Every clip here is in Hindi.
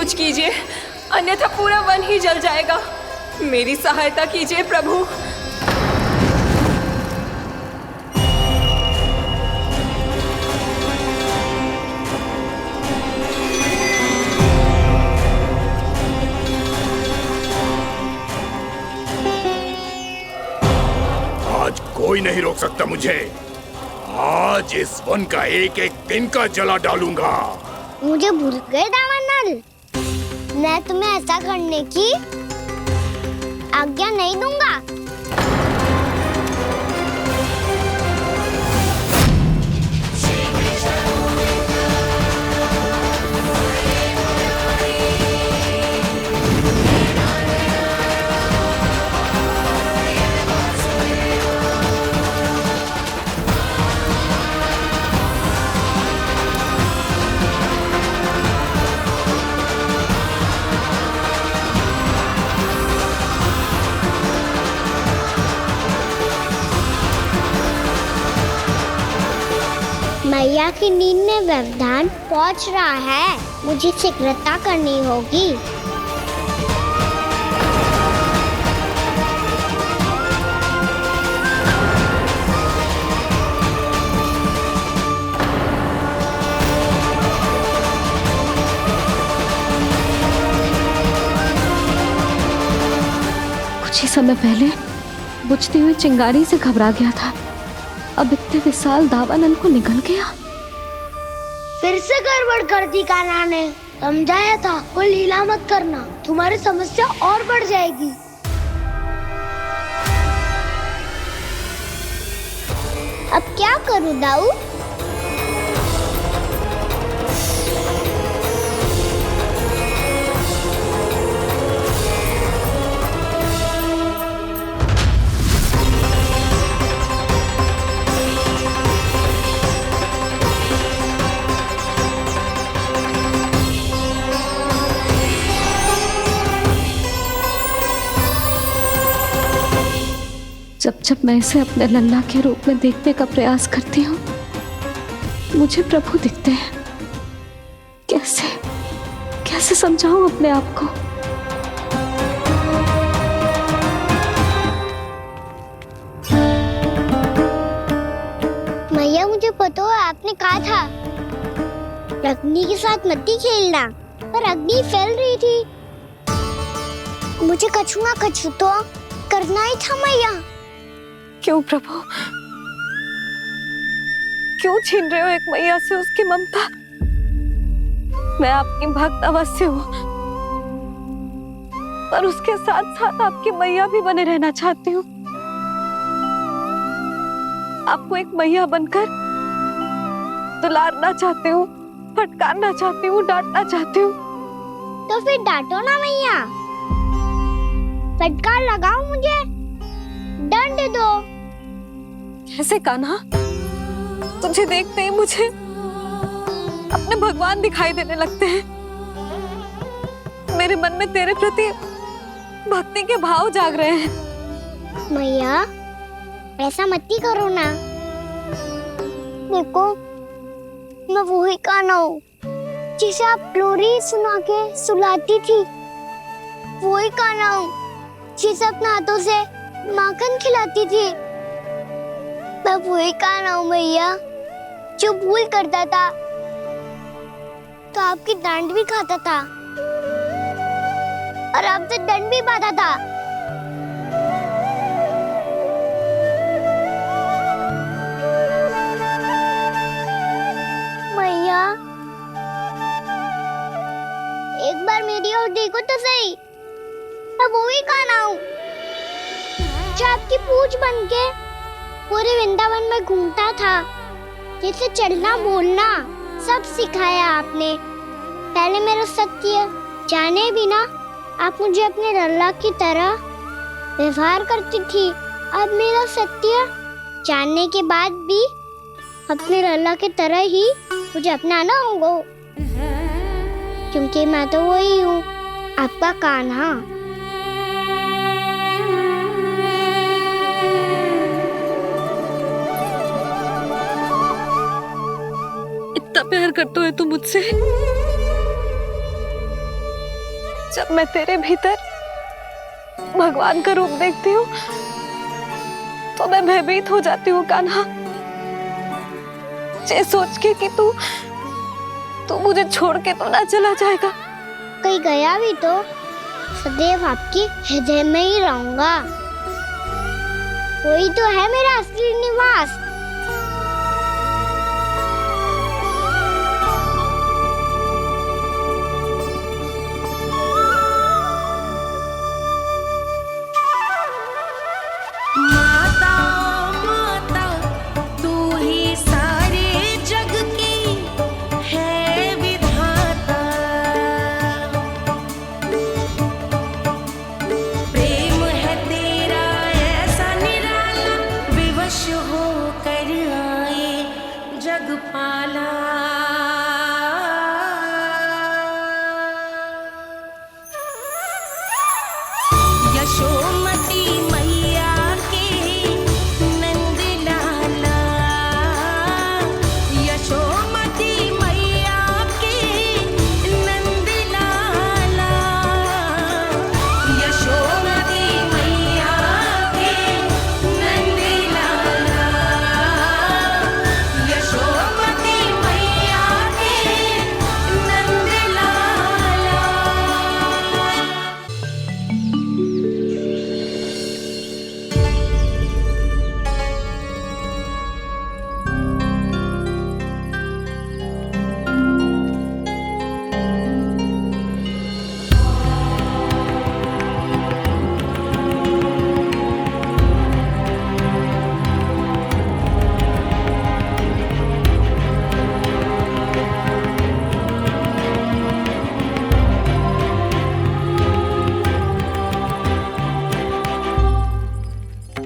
कुछ कीजिए, अन्यथा पूरा वन ही जल जाएगा। मेरी सहायता कीजिए प्रभु। आज कोई नहीं रोक सकता मुझे। आज इस वन का एक एक दिन का जला डालूंगा। मुझे भूल गए दावानल, मैं तुम्हें ऐसा करने की आज्ञा नहीं दूंगा। मैया की नींद में व्यवधान पहुंच रहा है, मुझे शीघ्रता करनी होगी। कुछ ही समय पहले बुझती हुई चिंगारी से घबरा गया था, अब इतने विशाल दावानल को निगल गया। फिर से गड़बड़ कर दी कान्हा ने। समझाया था कोई लीला मत करना, तुम्हारी समस्या और बढ़ जाएगी। अब क्या करूं दाऊ? जब जब मैं इसे अपने लल्ला के रूप में देखने का प्रयास करती हूँ, मुझे प्रभु दिखते हैं। कैसे कैसे समझाऊं अपने आप को? मैया मुझे पता है आपने कहा था अग्नि के साथ मत ही खेलना, पर अग्नि फैल रही थी। मुझे कछु ना कछु तो करना ही था मैया। क्यों प्रभु, क्यों छीन रहे हो एक मैया से उसकी ममता? मैं आपकी भक्त अवश्य हूँ, पर उसके साथ साथ आपकी मैया भी बने रहना चाहती हूँ। आपको एक मैया बनकर दुलारना चाहती हूँ, फटकारना चाहती हूँ, डांटना चाहती हूँ। तो फिर डांटो ना मैया, फटकार लगाओ, मुझे दंड दो। कैसे कान्हा? तुझे देखते ही मुझे अपने भगवान दिखाई देने लगते हैं। मेरे मन में तेरे प्रति भक्ति के भाव जाग रहे हैं। मैया ऐसा मत ही करो ना। देखो मैं वही कान्हा हूँ जिसे आप लोरी सुना के सुलाती थी। वही कान्हा हूँ जिसे अपने हाथों से माखन खिलाती थी। मैं वही कान्हा हूँ मैया जो भूल करता था तो आपकी डांट भी खाता था और आपसे दंड भी पाता था। मैया एक बार मेरी ओर देखो तो सही, मैं वही कान्हा हूँ जो आपकी पूछ बनके पूरे वृंदावन में घूमता था। जैसे चलना बोलना सब सिखाया आपने। पहले मेरा सत्य जाने बिना आप मुझे अपने लल्ला की तरह व्यवहार करती थी। अब मेरा सत्य जानने के बाद भी अपने लल्ला की तरह ही मुझे अपनाना होगा, क्योंकि मैं तो वही हूँ, आपका कान्हा। इतना प्यार करते हो तुम मुझसे? जब मैं तेरे भीतर भगवान का रूप देखती हूँ तो मैं भयभीत हो जाती हूँ कान्हा। ये सोच के कि तू मुझे छोड़ के तो ना चला जाएगा। कहीं गया भी तो सदैव आपके हृदय में ही रहूंगा। वही तो है मेरा असली निवास।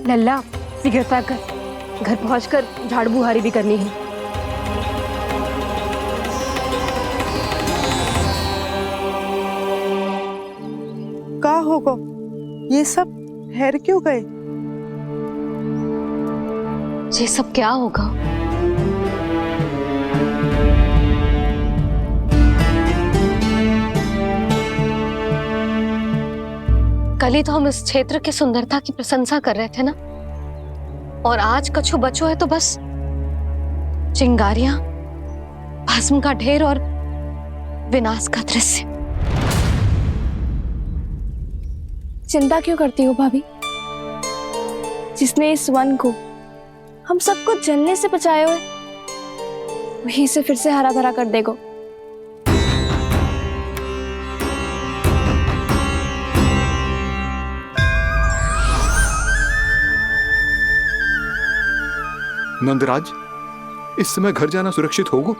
लल्ला सिगरेट पैक कर, घर पहुंचकर झाड़ू बुहारी भी करनी है। का होगा ये सब ठहर क्यों गए? ये सब क्या होगा? कल ही तो हम इस क्षेत्र की सुंदरता की प्रशंसा कर रहे थे ना, और आज कछु बचो है तो बस चिंगारियां, भस्म का ढेर और विनाश का दृश्य। चिंता क्यों करती हो भाभी? जिसने इस वन को, हम सबको जलने से बचाए हुए, वही से फिर से हरा भरा कर देगा। नंदराज, इस समय घर जाना सुरक्षित होगा?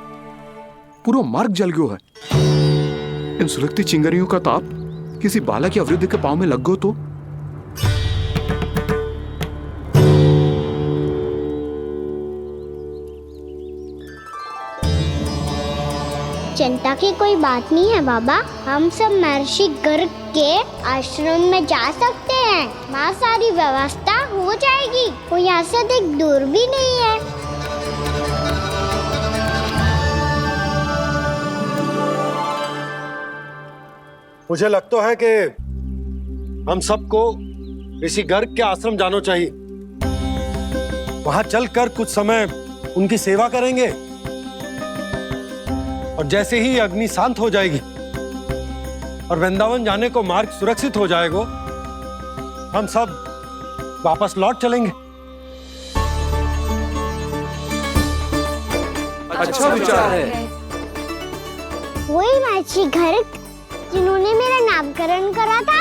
पूरा मार्ग जल गयो है। इन सुलगती चिंगारियों का ताप किसी बालक या वृद्ध के पांव में लग गो तो? चिंता की कोई बात नहीं है बाबा। हम सब महर्षि गर्ग के आश्रम में जा सकते हैं। वहाँ सारी व्यवस्था हो जाएगी। वो यहाँ से अधिक दूर भी नहीं है। मुझे लगता है कि हम सबको ऋषि गर्ग के आश्रम जाना चाहिए। वहां चलकर कुछ समय उनकी सेवा करेंगे, और जैसे ही अग्नि शांत हो जाएगी और वृंदावन जाने को मार्ग सुरक्षित हो जाएगा, हम सब वापस लौट चलेंगे। अच्छा विचार है। वही महर्षि गर्ग जिन्होंने मेरा नामकरण करा था।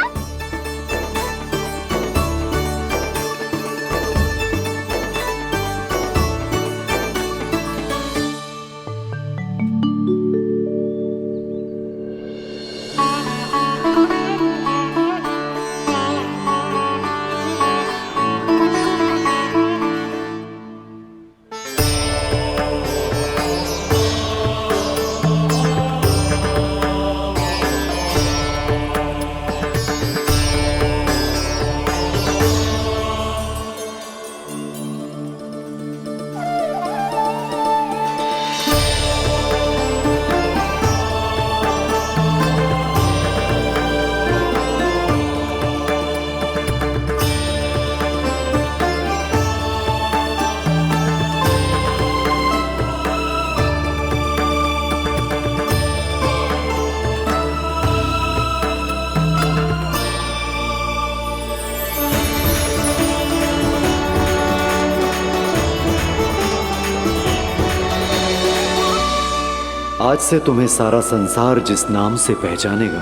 आज से तुम्हें सारा संसार जिस नाम से पहचानेगा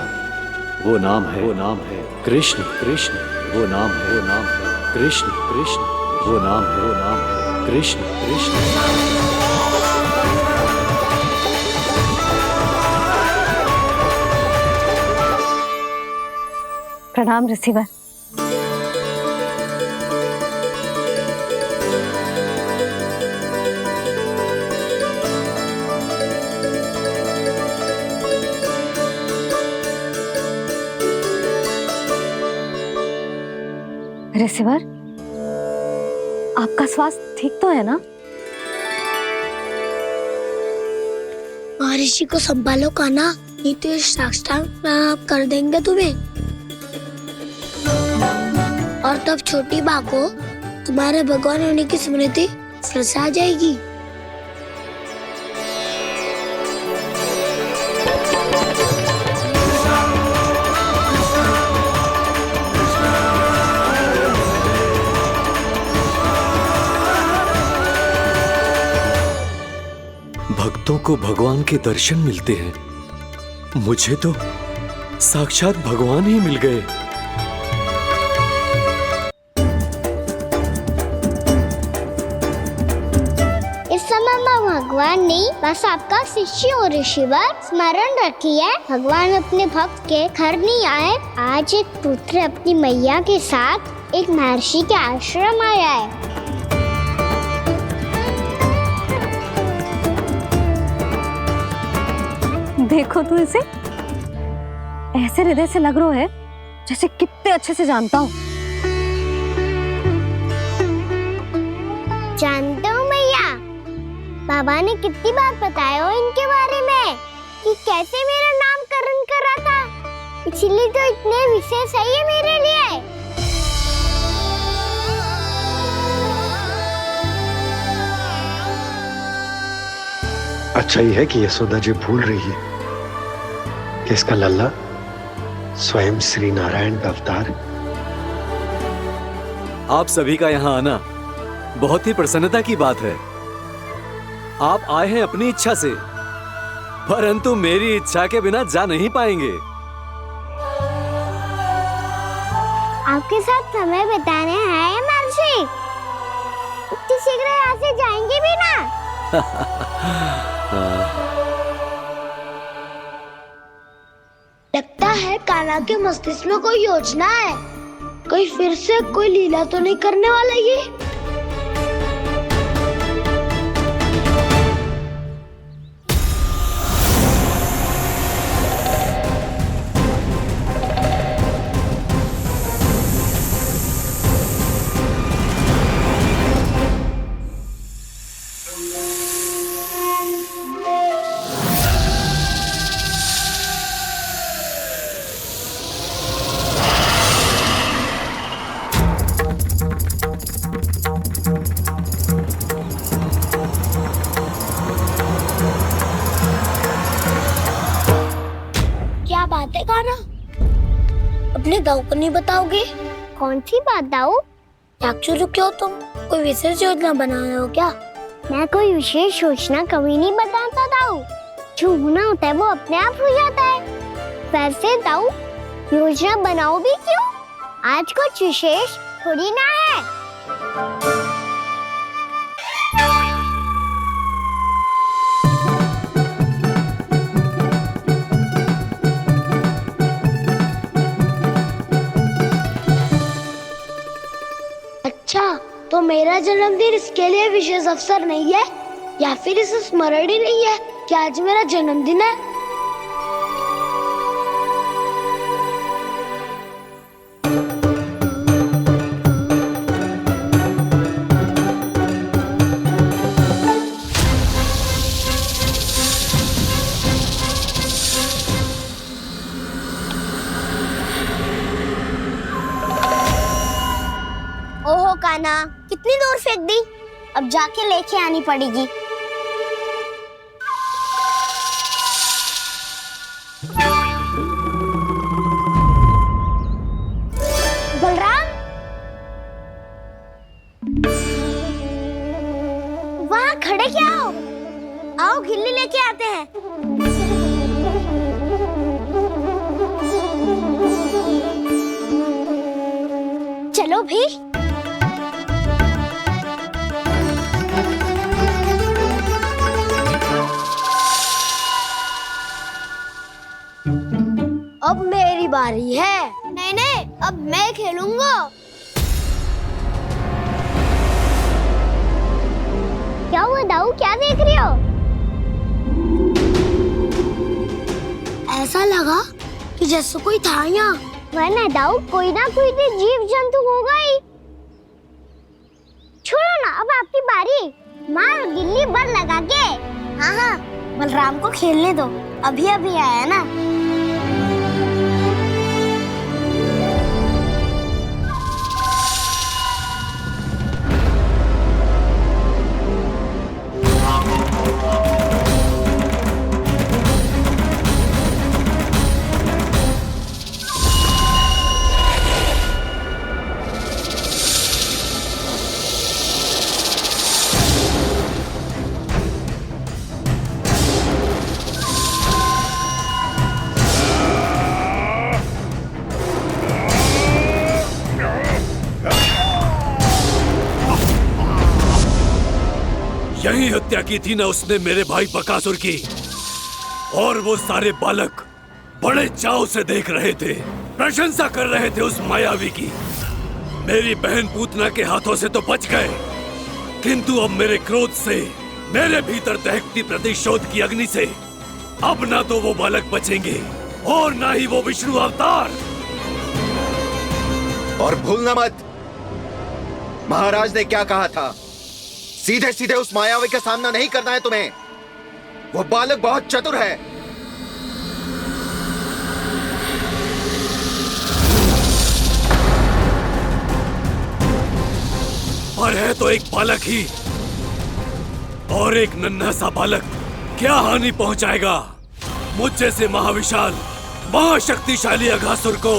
वो नाम है कृष्ण। कृष्ण वो नाम है कृष्ण। कृष्ण वो नाम है कृष्ण। कृष्ण प्रणाम रिसीवर। रिसीवर, आपका स्वास्थ्य ठीक तो है ना? महर्षि को संभालो कान्हा, नहीं तो ये साष्टांग प्रणाम कर देंगे तुम्हें। और तब छोटी बा को तुम्हारे भगवान होने की स्मृति फिर से आ जाएगी। भक्तों को भगवान के दर्शन मिलते हैं, मुझे तो साक्षात भगवान ही मिल गए। इस समय मैं भगवान नहीं, बस आपका शिष्य हूँ ऋषिवर। स्मरण रखिए, भगवान अपने भक्त के घर नहीं आए। आज एक पुत्र अपनी मैया के साथ एक महर्षि के आश्रम आया है। देखो तू इसे, ऐसे हृदय से लग रहा है जैसे कितने अच्छे से जानता हूँ। जानते हो मैया, बाबा ने कितनी बार बताया हो इनके बारे में कि कैसे मेरा नामकरण करा था, इसीलिए तो इतने विशेष है ये मेरे लिए। अच्छा ही है कि यशोदा जी भूल रही है कि इसका लल्ला स्वयं श्री नारायण का अवतार। आप सभी का यहाँ आना बहुत ही प्रसन्नता की बात है। आप आए हैं अपनी इच्छा से, परंतु मेरी इच्छा के बिना जा नहीं पाएंगे। आपके साथ समय बिताने हैं महर्षि, इतनी शीघ्र यहाँ से जाएंगे भी ना? लगता है कान्हा के मस्तिष्क में कोई योजना है, कोई फिर से कोई लीला तो नहीं करने वाला ये। क्या बात है कान्हा, अपने दाऊ को नहीं बताओगे? कौन सी बात दाऊ? चाकचूर क्यों तुम? कोई विशेष योजना बना रहे हो क्या? मैं कोई विशेष योजना कभी नहीं बताता दाऊ, जो होना होता है वो अपने आप हो जाता है। वैसे दाऊ, योजना बनाओ भी क्यों? आज कुछ विशेष थोड़ी ना है। अच्छा, तो मेरा जन्मदिन इसके लिए विशेष अवसर नहीं है, या फिर इसे स्मरण ही नहीं है कि आज मेरा जन्मदिन है? ओहो कान्हा, कितनी दूर फेंक दी, अब जाके लेके आनी पड़ेगी। बलराम, वहाँ खड़े क्या हो? आओ गिल्ली लेके आते हैं। चलो भी। अब मेरी बारी है। नहीं नहीं, अब मैं खेलूंगा। क्या हुआ दाऊ, क्या देख रही हो? ऐसा लगा कि जैसे कोई था यहाँ। वरना दाऊ कोई ना कोई तो जीव जंतु होगा ही। छोड़ो ना, अब आपकी बारी। मार गिल्ली बर लगा के। हाँ हाँ, बलराम को खेलने दो, अभी अभी आया ना। यही हत्या की थी ना उसने मेरे भाई बकासुर की, और वो सारे बालक बड़े चाव से देख रहे थे, प्रशंसा कर रहे थे उस मायावी की। मेरी बहन पूतना के हाथों से तो बच गए, किंतु अब मेरे क्रोध से, मेरे भीतर दहकती प्रतिशोध की अग्नि से अब ना तो वो बालक बचेंगे और ना ही वो विष्णु अवतार। और भूलना मत, महाराज ने क्या कहा था, सीधे सीधे उस मायावी का सामना नहीं करना है तुम्हें। वो बालक बहुत चतुर है। पर है तो एक बालक ही, और एक नन्हा सा बालक क्या हानि पहुंचाएगा मुझ जैसे महाविशाल महाशक्तिशाली अघासुर को।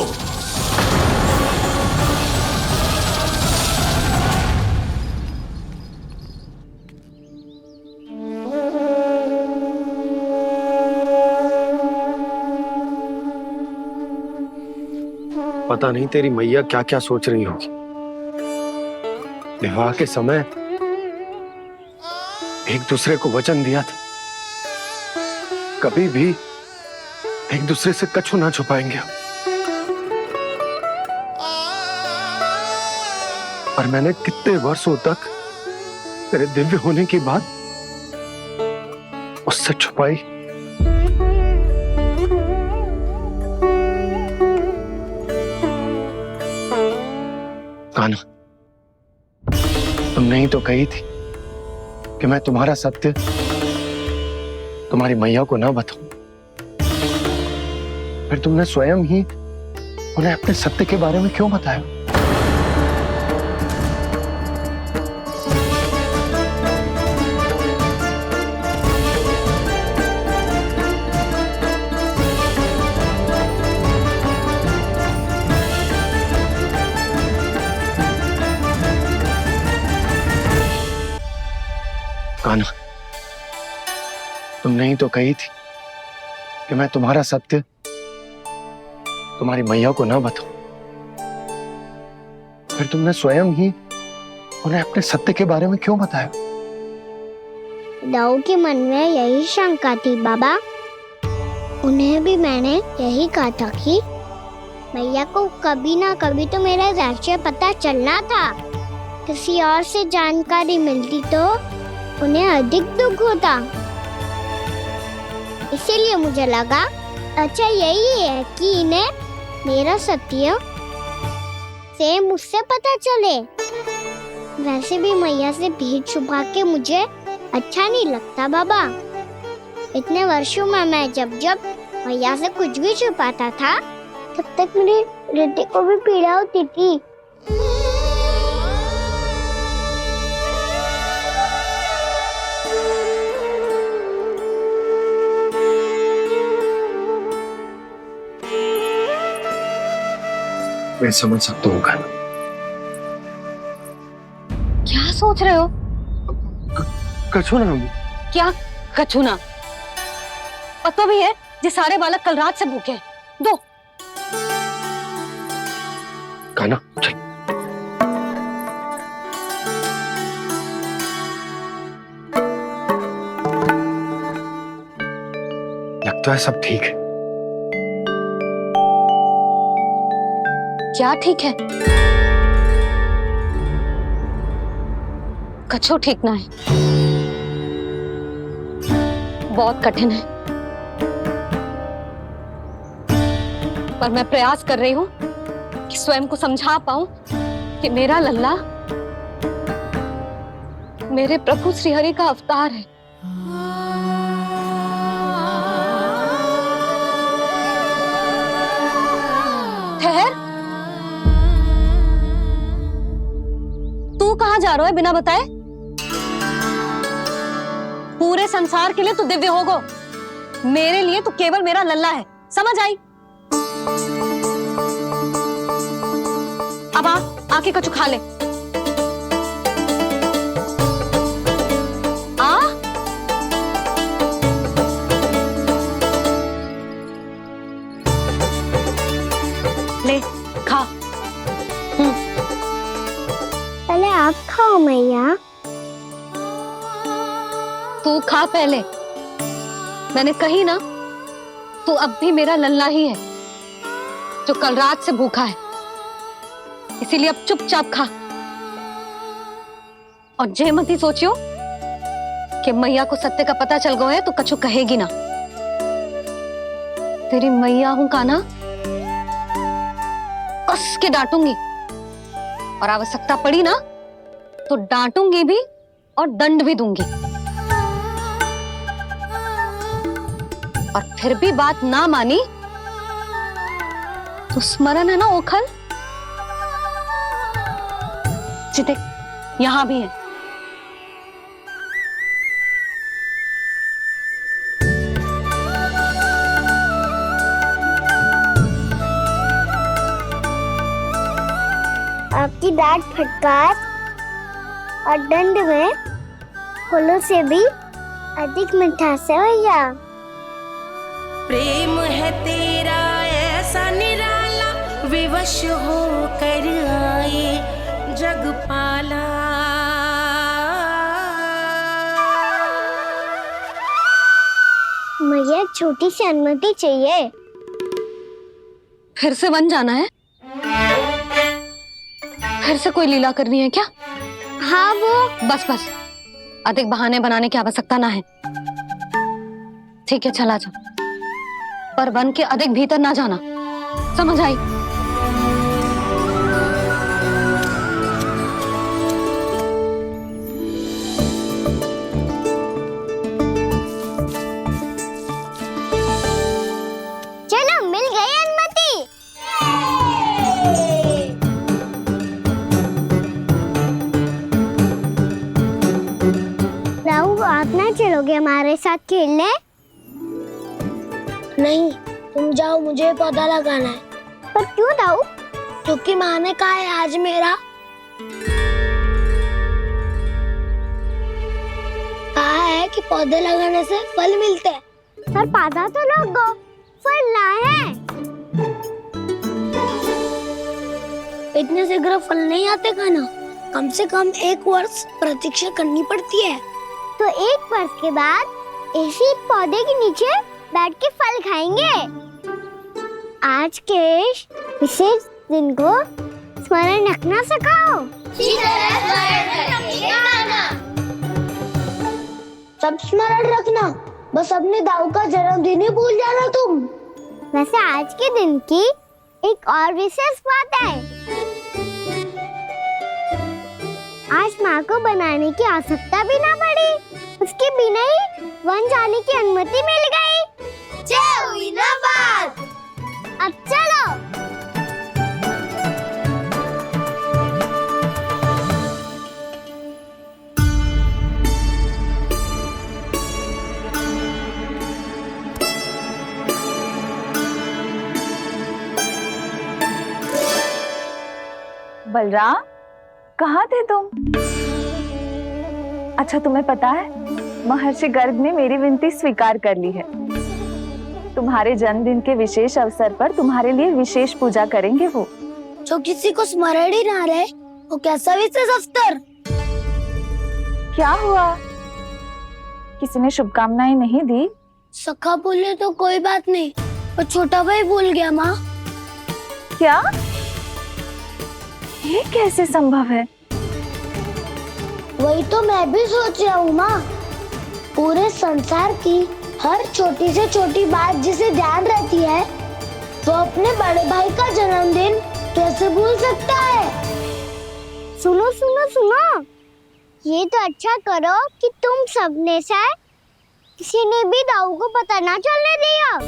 पता नहीं तेरी मैया क्या क्या सोच रही होगी। विवाह के समय एक दूसरे को वचन दिया था, कभी भी एक दूसरे से कछु ना छुपाएंगे। और मैंने कितने वर्षों तक तेरे दिव्य होने की बात उससे छुपाई। कान्हा, तुमने ही तो कही थी कि मैं तुम्हारा सत्य तुम्हारी मैया को ना बताऊं। फिर तुमने स्वयं ही उन्हें अपने सत्य के बारे में क्यों बताया? कान्हा, तुमने ही तो कही थी कि मैं तुम्हारा सत्य तुम्हारी मैया को ना बताऊं। फिर तुमने स्वयं ही उन्हें अपने सत्य के बारे में क्यों बताया? दाऊ के मन में यही शंका थी बाबा। उन्हें भी मैंने यही कहा था कि मैया को कभी ना कभी तो मेरा रहस्य पता चलना था। किसी और से जानकारी मिलती तो उन्हें अधिक दुख होता। इसीलिए मुझे लगा अच्छा यही है कि इन्हें मेरा सत्य से मुझसे पता चले। वैसे भी मैया से भेद छुपा के मुझे अच्छा नहीं लगता बाबा। इतने वर्षों में मैं जब जब मैया से कुछ भी छुपाता था तब तक मेरे हृदय को भी पीड़ा होती थी। मैं समझ सकता हूँ कान्हा। क्या सोच रहे हो? कछु ना। क्या कछु ना, पता भी है ये सारे बालक कल रात से भूखे हैं। दो खाना चल। लगता है सब ठीक है। क्या ठीक है? कछु ठीक ना है, बहुत कठिन है, पर मैं प्रयास कर रही हूं कि स्वयं को समझा पाऊं कि मेरा लल्ला मेरे प्रभु श्रीहरि का अवतार है। ठहर, तू कहां जा रहा है बिना बताए? पूरे संसार के लिए तू दिव्य होगो, मेरे लिए तू केवल मेरा लल्ला है, समझ आई? अब आके कछु खा ले। आ ले खा। पहले आप खाओ मैया। तू खा पहले, मैंने कही ना, तू अब भी मेरा लल्ला ही है जो कल रात से भूखा है, इसीलिए अब चुपचाप खा। और जे मत ही सोचियो कि मैया को सत्य का पता चल गया है तो कछु कहेगी ना। तेरी मैया हूं कान्हा, कस के डांटूंगी, और आवश्यकता पड़ी ना तो डांटूंगी भी और दंड भी दूंगी। और फिर भी बात ना मानी तो स्मरण है ना ओखल, देख यहां भी है। आपकी डांट फटकार और दंड में फूलों से भी अधिक मिठास है भैया। प्रेम है तेरा ऐसा निराला, विवश हो कर आए जगपाला। मुझे छोटी सी अनुमति चाहिए। फिर से बन जाना है? फिर से कोई लीला करनी है क्या? हाँ वो बस बस, अधिक बहाने बनाने की आवश्यकता ना है। ठीक है चला जा, पर वन के अधिक भीतर ना जाना, समझ आई? चलो मिल गई अनुमति। राहु आप ना चलोगे हमारे साथ खेलने? नहीं, तुम जाओ, मुझे पौधा लगाना है। पर क्यों राहु? क्योंकि माँ ने कहा है आज मेरा कहा है कि पौधे लगाने से फल मिलते हैं। पर पौधा तो लगो, फल ना है। इतने शीघ्र फल नहीं आते खाना, कम से कम 1 वर्ष प्रतीक्षा करनी पड़ती है। तो 1 वर्ष के बाद इसी पौधे के नीचे बैठ के फल खाएंगे। आज के विशेष दिन को स्मरण रखना सिखाओ। सब स्मरण रखना, बस अपने दाऊ का जन्मदिन ही भूल जाना तुम। वैसे आज के दिन की एक और विशेष बात है। आज माँ को बनाने की आवश्यकता भी ना पड़ी, उसके बिना ही वन जाने की अनुमति मिल गई। जय हुई ना बात। अब चलो। बलराम, कहाँ थे तुम? अच्छा तुम्हें पता है महर्षि गर्ग ने मेरी विनती स्वीकार कर ली है। तुम्हारे जन्मदिन के विशेष अवसर पर तुम्हारे लिए विशेष पूजा करेंगे वो। जो किसी को स्मरण ही ना रहे वो कैसा विशेष अवसर? क्या हुआ, किसी ने शुभकामनाएं नहीं दी? सखा बोले तो कोई बात नहीं, पर छोटा भाई भूल गया माँ। क्या? ये कैसे संभव है? वही तो मैं भी सोच रहा हूँ माँ। पूरे संसार की हर छोटी से छोटी बात जिसे ध्यान रहती है, वो अपने बड़े भाई का जन्मदिन कैसे भूल सकता है? सुनो सुनो सुनो, ये तो अच्छा करो कि तुम सबने से किसी ने भी दाऊ को पता ना चलने दिया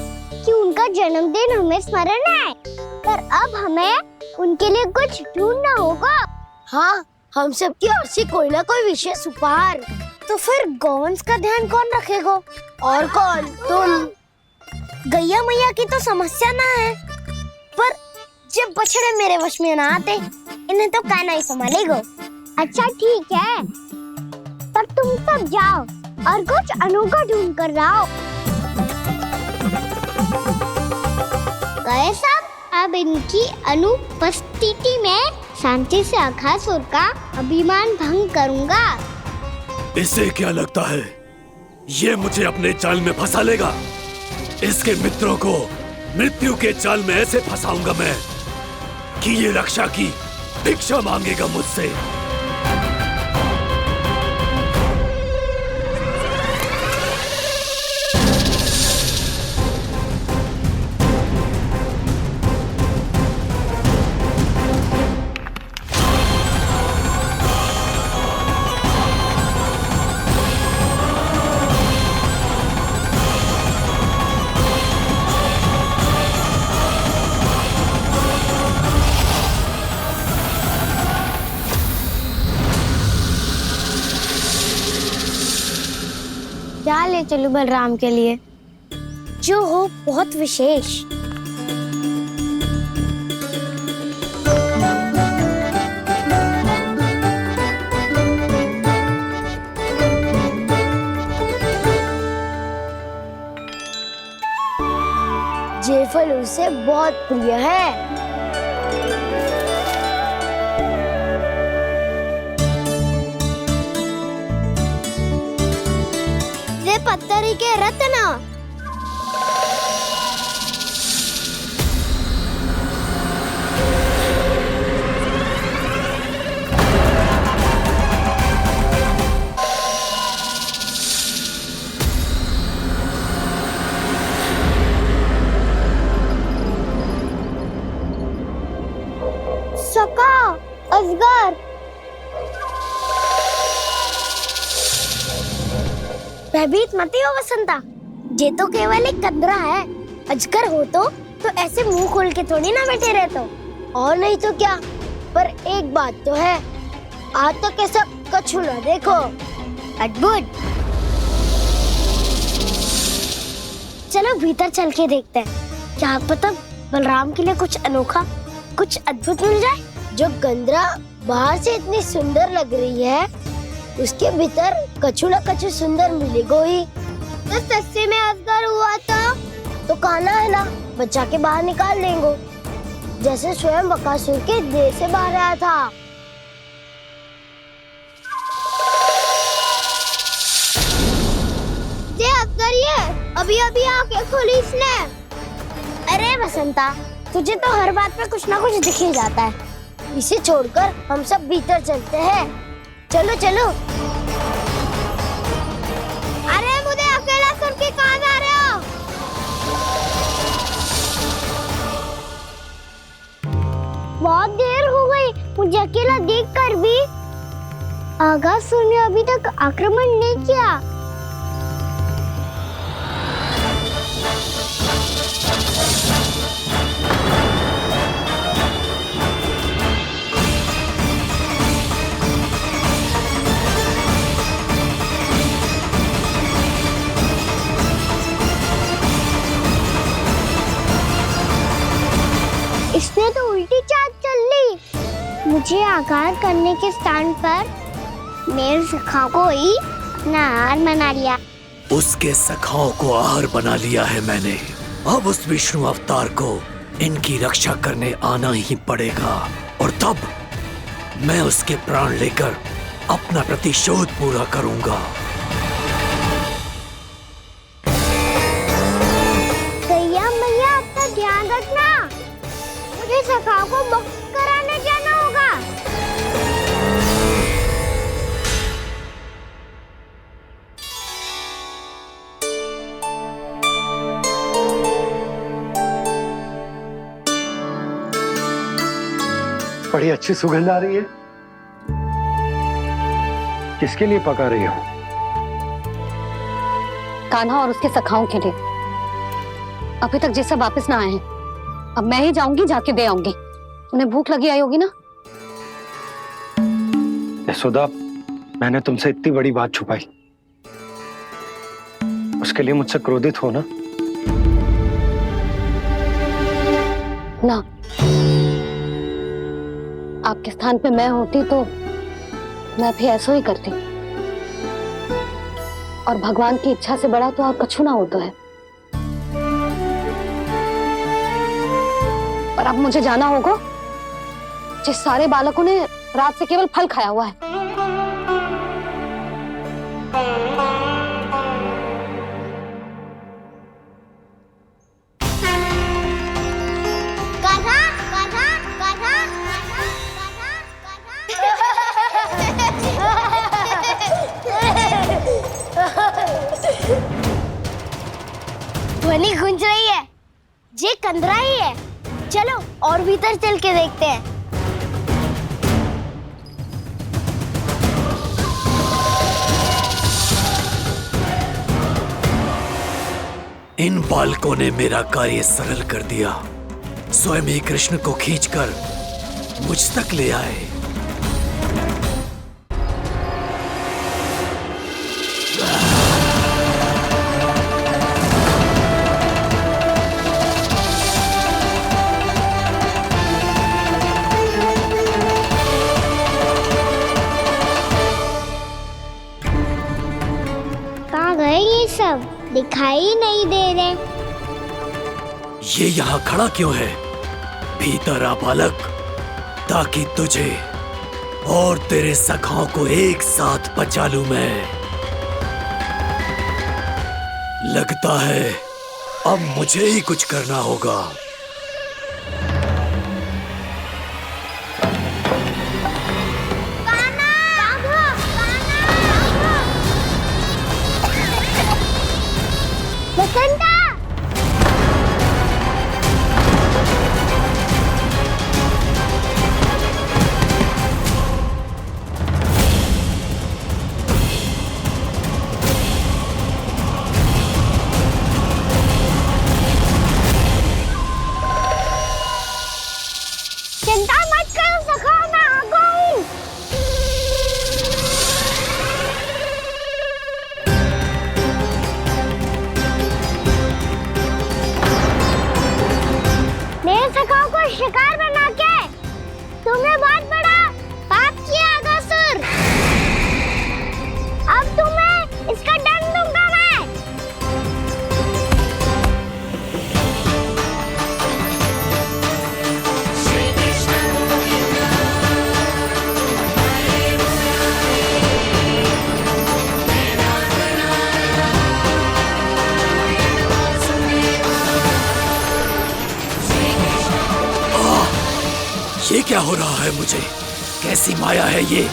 कि उनका जन्मदिन हमें स्मरण है। पर अब हमें उनके लिए कुछ ढूंढना होगा। हाँ, हम सबकी ओर से कोई ना कोई विशेष उपहार। तो फिर गौवंश का ध्यान कौन रखेगा? और कौन? तुम। गैया मैया की तो समस्या ना है, पर जब बछड़े मेरे वश में ना आते, इन्हें तो कान्हा ही संभालेगा। अच्छा ठीक है, पर तुम सब जाओ और कुछ अनोखा ढूंढ कर लाओ। गए सब? अब इनकी अनुपस्थिति में शांति से अघासुर का अभिमान भंग करूंगा। इसे क्या लगता है ये मुझे अपने जाल में फंसा लेगा? इसके मित्रों को मृत्यु के जाल में ऐसे फंसाऊंगा मैं कि ये रक्षा की भिक्षा मांगेगा मुझसे। क्या ले चलूं बलराम के लिए जो हो बहुत विशेष? ये फल उसे बहुत प्रिय है। पत्थरी के रत्न। सका, अजगर। भयभीत मत हो वसंता, ये तो केवल एक कंदरा है। अजगर हो तो ऐसे मुंह खोल के थोड़ी ना बैठे रहते। और नहीं तो क्या, पर एक बात तो है, आज तक तो ऐसा कछु ना देखो। अद्भुत। चलो भीतर चल के देखते हैं, क्या पता बलराम के लिए कुछ अनोखा, कुछ अद्भुत मिल जाए। जो गंदरा बाहर से इतनी सुंदर लग रही है, उसके भीतर कछु न कछु सुंदर मिलेगा ही। तो सस्ते में अजगर हुआ तो कान्हा है ना, बच्चा के बाहर निकाल देंगे, जैसे स्वयं बकासुर के देह से बाहर आया था। ये अजगर ये अभी अभी आंखें खोली इसने। अरे बसंता, तुझे तो हर बात पे कुछ ना कुछ दिख ही जाता है। इसे छोड़कर हम सब भीतर चलते हैं। चलो चलो। अरे मुझे अकेला सुन के कहाँ जा रहे हो? बहुत देर हो गई मुझे अकेला देखकर भी। अघासुर ने अभी तक आक्रमण नहीं किया। इसने तो उल्टी चाल चल ली। मुझे आघात करने के स्थान पर मेरे सखा को ही अपना हार बना लिया। उसके सखाओं को आहार बना लिया है मैंने। अब उस विष्णु अवतार को इनकी रक्षा करने आना ही पड़ेगा, और तब मैं उसके प्राण लेकर अपना प्रतिशोध पूरा करूंगा। गैया मैया अपना ध्यान रखना, मुझे सखा को मुक्त कराने जाना होगा। बड़ी अच्छी सुगंध आ रही है। किसके लिए पका रही हो? कान्हा और उसके सखाओं के लिए। अभी तक जैसा वापस ना आए हैं, अब मैं ही जाऊंगी, जाके दे आऊंगी। उन्हें भूख लगी आई होगी ना। यशोदा, मैंने तुमसे इतनी बड़ी बात छुपाई, उसके लिए मुझसे क्रोधित हो ना? ना, आपके स्थान पे मैं होती तो मैं भी ऐसा ही करती, और भगवान की इच्छा से बड़ा तो और कछु ना होता है। और अब मुझे जाना होगा, जिस सारे बालकों ने रात से केवल फल खाया हुआ है। ध्वनि गूंज रही है, जे कंदरा ही है। चलो और भीतर चल के देखते हैं। इन बालकों ने मेरा कार्य सरल कर दिया। स्वयं ही कृष्ण को खींचकर मुझ तक ले आए। कहाँ गए ये सब? दिखाई नहीं दे रहे। ये यहाँ खड़ा क्यों है? भीतर आ बालक, ताकि तुझे और तेरे सखाओं को एक साथ बचा लूं मैं। लगता है अब मुझे ही कुछ करना होगा। बसंता! चिंता मत करो सखा, मैं आ गई। मेरे सखाओं को शिकार बना के तुमने बहुत बड़ा पाप किया अगासुर। अब तुम्हें इसका दंड दूंगा मैं। ये क्या हो रहा है मुझे? कैसी माया है ये?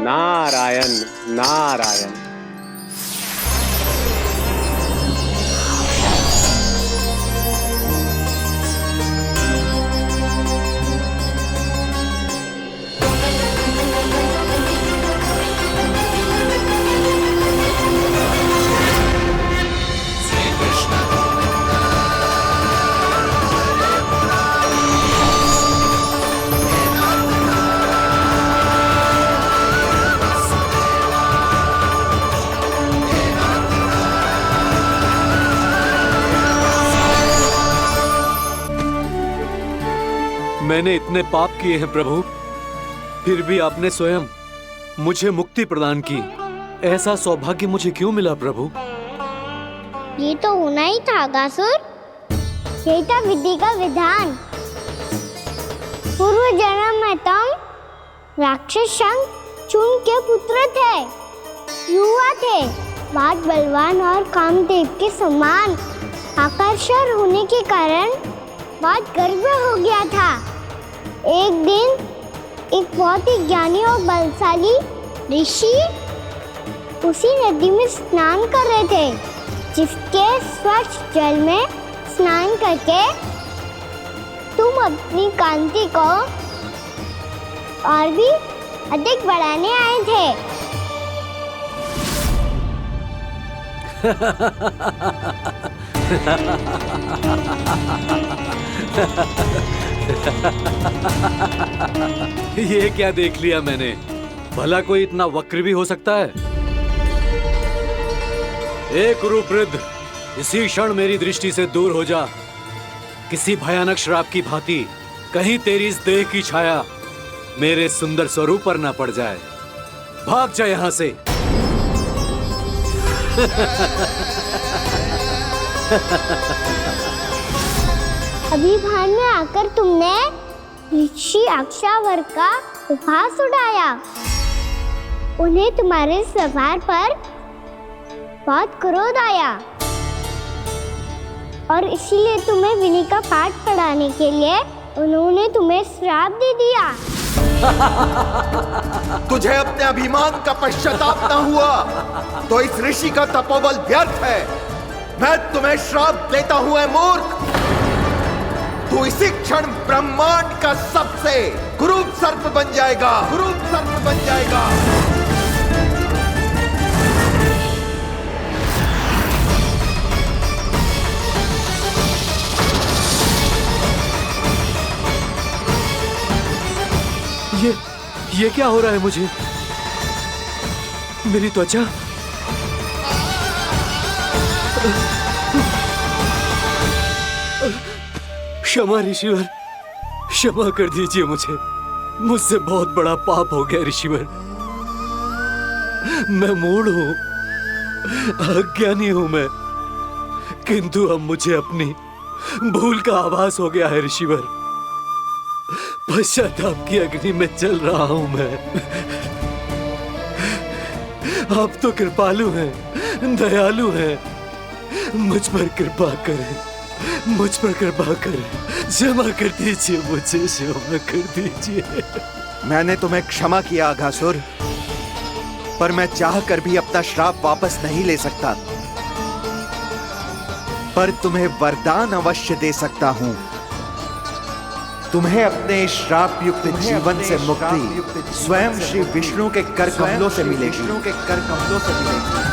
नारायण नारायण। इतने पाप किए हैं प्रभु, फिर भी आपने स्वयं मुझे मुक्ति प्रदान की। ऐसा सौभाग्य मुझे क्यों मिला प्रभु? ये तो होना ही था अगासुर। यही था विधि का विधान। पूर्व जन्म में तुम राक्षस शंखचूड़ के पुत्र थे, युवा थे, बहुत बलवान और कामदेव के समान आकर्षण होने के कारण बहुत गर्व हो गया था। एक दिन एक बहुत ही ज्ञानी और बलशाली ऋषि उसी नदी में स्नान कर रहे थे, जिसके स्वच्छ जल में स्नान करके तुम अपनी कांति को और भी अधिक बढ़ाने आए थे। ये क्या देख लिया मैंने? भला कोई इतना वक्र भी हो सकता है? एक रूपवृद्ध, इसी क्षण मेरी दृष्टि से दूर हो जा। किसी भयानक श्राप की भांति कहीं तेरी इस देह की छाया मेरे सुंदर स्वरूप पर ना पड़ जाए। भाग जा यहां से। अभी भान में आकर तुमने ऋषि अक्षावर का उपहास उड़ाया। उन्हें तुम्हारे स्वभाव पर बहुत क्रोध आया और इसीलिए तुम्हें विधि का पाठ पढ़ाने के लिए उन्होंने तुम्हें श्राप दे दिया। तुझे अपने अभिमान का पश्चाताप न हुआ तो इस ऋषि का तपोबल व्यर्थ है। मैं तुम्हें श्राप देता हूं, मूर्ख। तू इसी क्षण ब्रह्मांड का सबसे कुरूप सर्प बन जाएगा, कुरूप सर्प बन जाएगा। ये क्या हो रहा है मुझे? मेरी त्वचा क्षमा ऋषिवर, क्षमा कर दीजिए मुझे। मुझसे बहुत बड़ा पाप हो गया ऋषिवर। मैं मूढ़ हूं, अज्ञानी हूं मैं, किंतु अब मुझे अपनी भूल का आभास हो गया है ऋषिवर। पश्चाताप की अग्नि में जल रहा हूं मैं। आप तो कृपालु हैं, दयालु हैं। मुझ पर कृपा करें, मुझ पर कृपा करें। क्षमा कर दीजिए मुझे, क्षमा कर दीजिए। मैंने तुम्हें क्षमा किया अघासुर, पर मैं चाहकर भी अपना श्राप वापस नहीं ले सकता। पर तुम्हें वरदान अवश्य दे सकता हूं। तुम्हें अपने श्राप युक्त जीवन से मुक्ति स्वयं श्री विष्णु के कर कमलों से मिलेगी, विष्णु के कर कमलों से मिलेगी।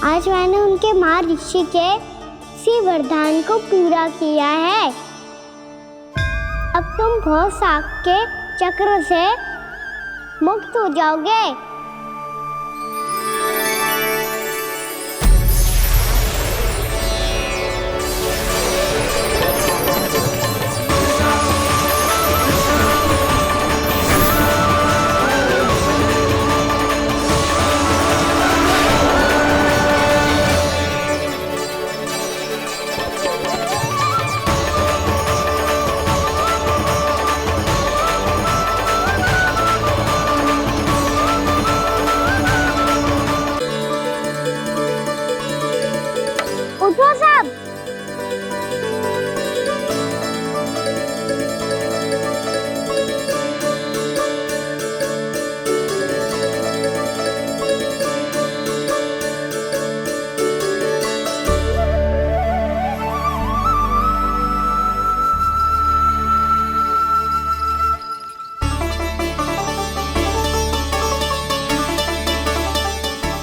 आज मैंने उनके महर्षि के इसी वरदान को पूरा किया है। अब तुम भव साग के चक्र से मुक्त हो जाओगे। उठो सब।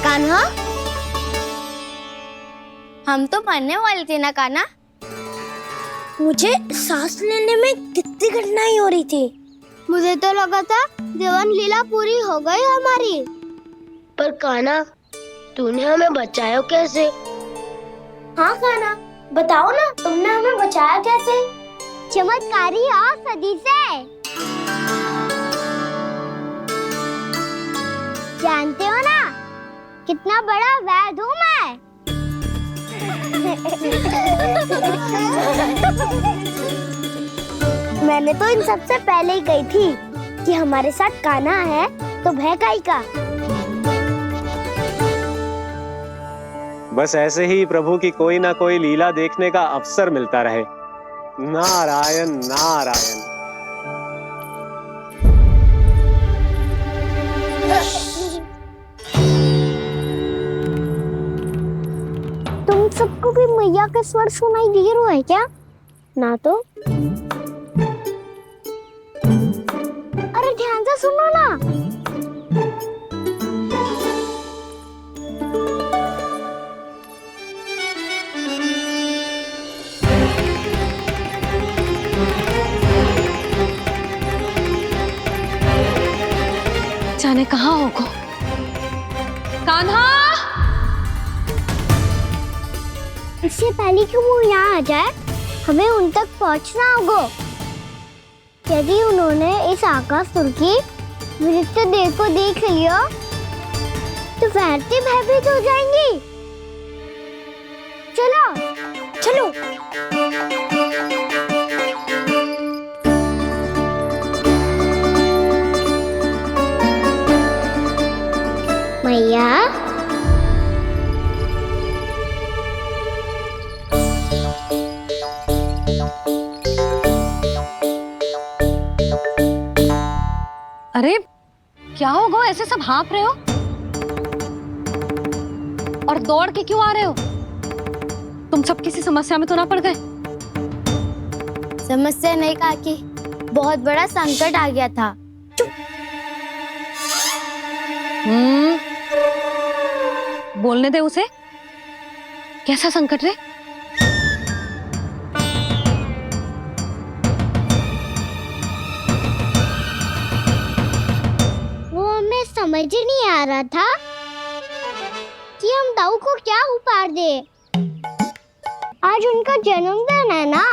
कान्हा, हम तो मरने वाले थे ना कान्हा। मुझे सांस लेने में कितनी कठिनाई हो रही थी। मुझे तो लगा था जीवन लीला पूरी हो गई हमारी। पर कान्हा, तूने हमें बचाया कैसे? हाँ कान्हा, बताओ ना, तुमने हमें बचाया कैसे? चमत्कारी औषधि से। जानते हो ना कितना बड़ा वैद्य हूँ मैं। मैंने तो इन सबसे पहले ही कही थी कि हमारे साथ कान्हा है तो भय काई का। बस ऐसे ही प्रभु की कोई ना कोई लीला देखने का अवसर मिलता रहे। नारायण नारायण। तुम सबको भी मैया के स्वर सुनाई दे रहा है क्या? ना तो। अरे ध्यान से सुनो ना। जाने कहाँ होगो? कान्हा! इससे पहले कि वो यहाँ आ जाए, हमें उन तक पहुँचना होगा। यदि उन्होंने इस आकासुर की नृत्य देह को देख लिया, तो वैरती भयभीत हो जाएंगी। चलो, चलो। मैया, अरे क्या होगा, ऐसे सब हाँफ रहे हो और दौड़ के क्यों आ रहे हो? तुम सब किसी समस्या में तो ना पड़ गए? समस्या नहीं काकी, बहुत बड़ा संकट आ गया था। बोलने दे उसे। कैसा संकट रे? वो हमें समझ ही नहीं आ रहा था कि हम दाऊ को क्या उपहार दे। आज उनका जन्मदिन है ना।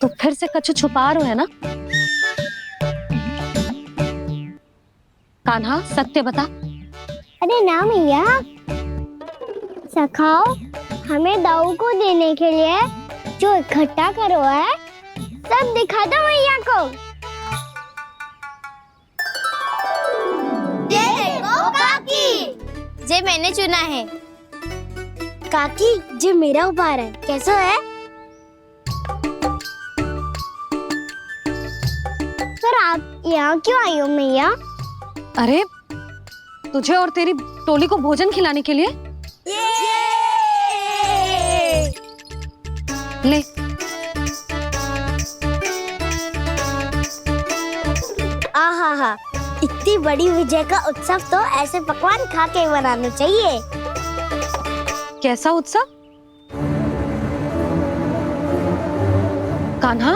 तो फिर से कछु छुपा रहे हो है ना? कान्हा सत्य बता। अरे ना मैया, सखाओ हमें दाऊ को देने के लिए जो इकट्ठा करो है सब दिखा दो मैया को। ये देखो काकी, जे मैंने चुना है। काकी, जे मेरा उपहार है, कैसा है? पर आप यहाँ क्यों आई हो मैया? अरे तुझे और तेरी टोली को भोजन खिलाने के लिए। ले। आहा, इतनी बड़ी विजय का उत्सव तो ऐसे पकवान खा के मनाना चाहिए। कैसा उत्सव? कान्हा,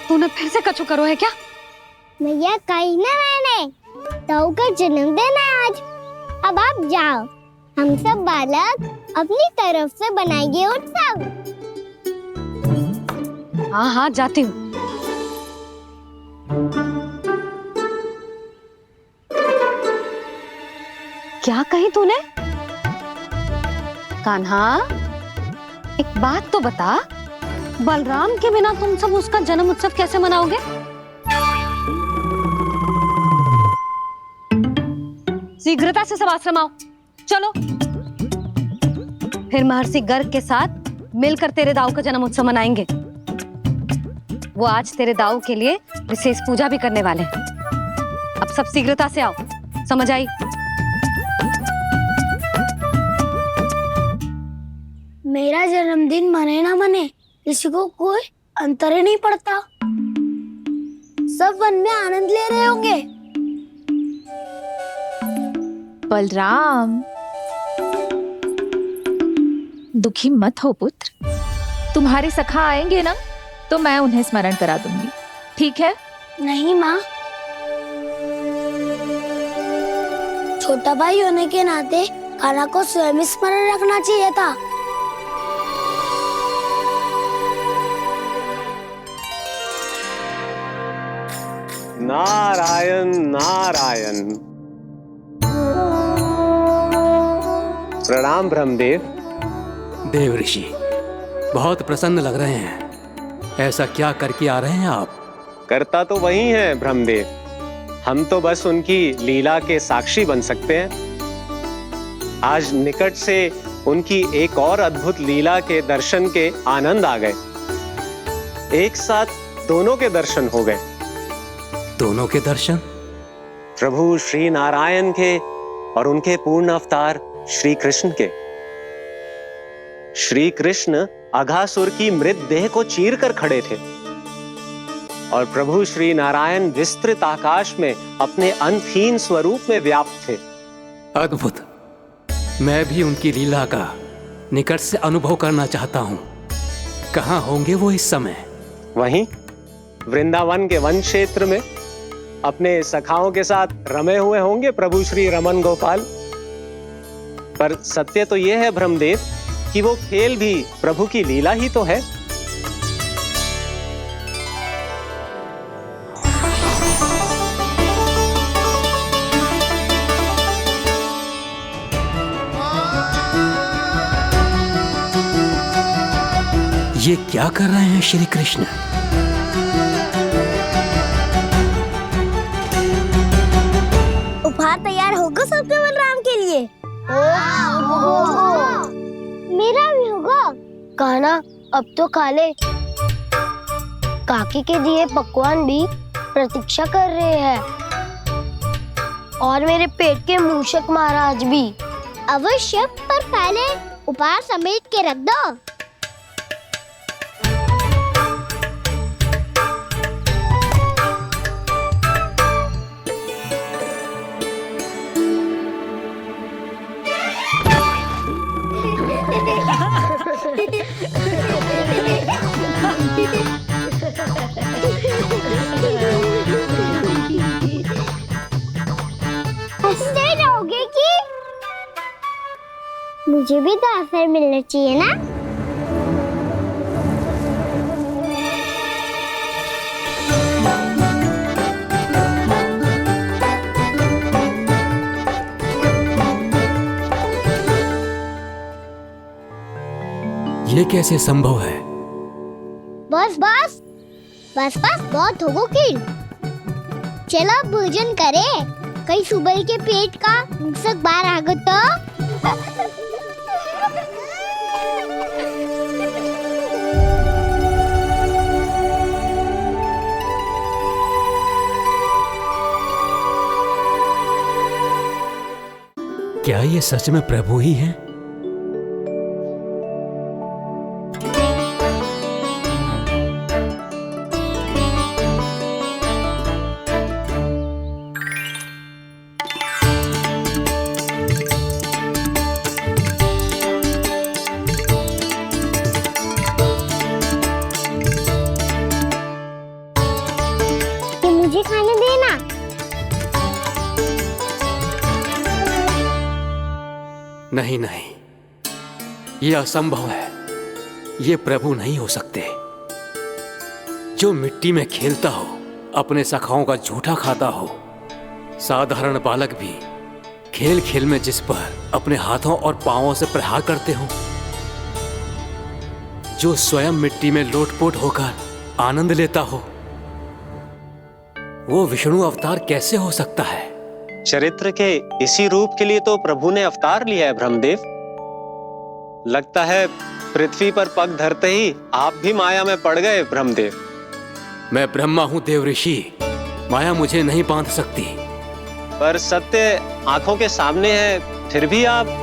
तूने फिर से कछु करो है क्या? भैया कही ना मैंने, दाऊ का जन्मदिन है आज। अब आप जाओ, हम सब बालक अपनी तरफ से बनाएंगे उत्सव। हाँ हाँ जाती हूँ। क्या कही तूने? कान्हा, एक बात तो बता, बलराम के बिना तुम सब उसका जन्म उत्सव कैसे मनाओगे? शीघ्रता से सब आश्रम आओ, चलो। फिर महर्षि गर्ग के साथ मिलकर तेरे दाऊ का जन्म उत्सव मनाएंगे। वो आज तेरे दाऊ के लिए विशेष पूजा भी करने वाले हैं। अब सब शीघ्रता से आओ, समझ आई? मेरा जन्मदिन मने ना मने, किसी को कोई अंतर ही नहीं पड़ता। सब वन में आनंद ले रहे होंगे। बलराम, दुखी मत हो पुत्र। तुम्हारे सखा आएंगे ना, तो मैं उन्हें स्मरण करा दूंगी, ठीक है? नहीं माँ, छोटा भाई होने के नाते कान्हा को स्वयं स्मरण रखना चाहिए था। नारायण नारायण। प्रणाम ब्रह्मदेव। देव ऋषि, बहुत प्रसन्न लग रहे हैं। ऐसा क्या करके आ रहे हैं आप? करता तो वही है ब्रह्मदेव, हम तो बस उनकी लीला के साक्षी बन सकते हैं। आज निकट से उनकी एक और अद्भुत लीला के दर्शन के आनंद आ गए। एक साथ दोनों के दर्शन हो गए। दोनों के दर्शन? प्रभु श्री नारायण के और उनके पूर्ण अवतार श्री कृष्ण के। श्री कृष्ण अघासुर की मृत देह को चीर कर खड़े थे और प्रभु श्री नारायण विस्तृत आकाश में अपने अंतहीन स्वरूप में व्याप्त थे। अद्भुत। मैं भी उनकी लीला का निकट से अनुभव करना चाहता हूँ। कहाँ होंगे वो इस समय? वहीं वृंदावन के वन क्षेत्र में अपने सखाओं के साथ रमे हुए होंगे प्रभु श्री रमन गोपाल। पर सत्य तो यह है ब्रह्मदेव कि वो खेल भी प्रभु की लीला ही तो है। ये क्या कर रहे हैं श्री कृष्ण? उपहार तैयार होगा सबके बलराम के लिए? मेरा भी होगा। कान्हा अब तो खा ले। काकी के दिए पकवान भी प्रतीक्षा कर रहे हैं और मेरे पेट के मूषक महाराज भी। अवश्य, पर पहले उपहार समेट के रख दो। हंसते रहोगे कि? मुझे भी तो अवसर मिलना चाहिए ना। ये कैसे संभव है? बस बस बस बस बहुत हो गई। चलो भोजन करें। कहीं सुबह के पेट का मूषक बाहर आ गया तो। क्या ये सच में प्रभु ही हैं? मुझे खाने देना। नहीं नहीं, ये असंभव है। ये प्रभु नहीं हो सकते। जो मिट्टी में खेलता हो, अपने सखाओं का झूठा खाता हो, साधारण बालक भी खेल खेल में जिस पर अपने हाथों और पांवों से प्रहार करते हो, जो स्वयं मिट्टी में लोटपोट होकर आनंद लेता हो, वो विष्णु अवतार कैसे हो सकता है? चरित्र के इसी रूप के लिए तो प्रभु ने अवतार लिया है ब्रह्मदेव। लगता है पृथ्वी पर पग धरते ही आप भी माया में पड़ गए ब्रह्मदेव। मैं ब्रह्मा हूं देव ऋषि, माया मुझे नहीं बांध सकती। पर सत्य आंखों के सामने है, फिर भी आप।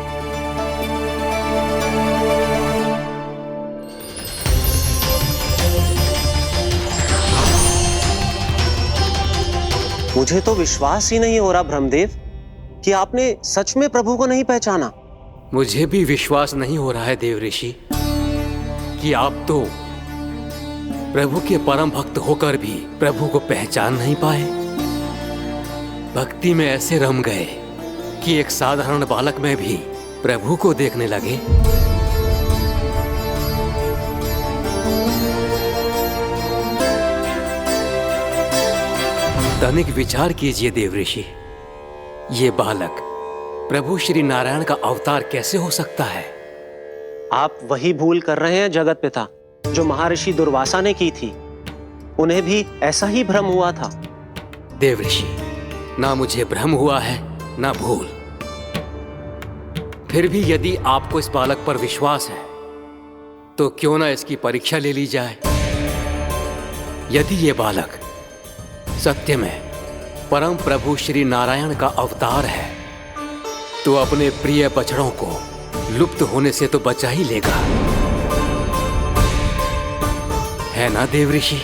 मुझे तो विश्वास ही नहीं हो रहा ब्रह्मदेव कि आपने सच में प्रभु को नहीं पहचाना। मुझे भी विश्वास नहीं हो रहा है देव ऋषि कि आप तो प्रभु के परम भक्त होकर भी प्रभु को पहचान नहीं पाए। भक्ति में ऐसे रम गए कि एक साधारण बालक में भी प्रभु को देखने लगे। तनिक विचार कीजिए देवऋषि, ये बालक प्रभु श्री नारायण का अवतार कैसे हो सकता है? आप वही भूल कर रहे हैं जगत पिता जो महर्षि दुर्वासा ने की थी। उन्हें भी ऐसा ही भ्रम हुआ था। देवऋषि, ना मुझे भ्रम हुआ है ना भूल। फिर भी यदि आपको इस बालक पर विश्वास है तो क्यों ना इसकी परीक्षा ले ली जाए। यदि ये बालक सत्य में परम प्रभु श्री नारायण का अवतार है तो अपने प्रिय बछड़ों को लुप्त होने से तो बचा ही लेगा, है ना देवऋषि?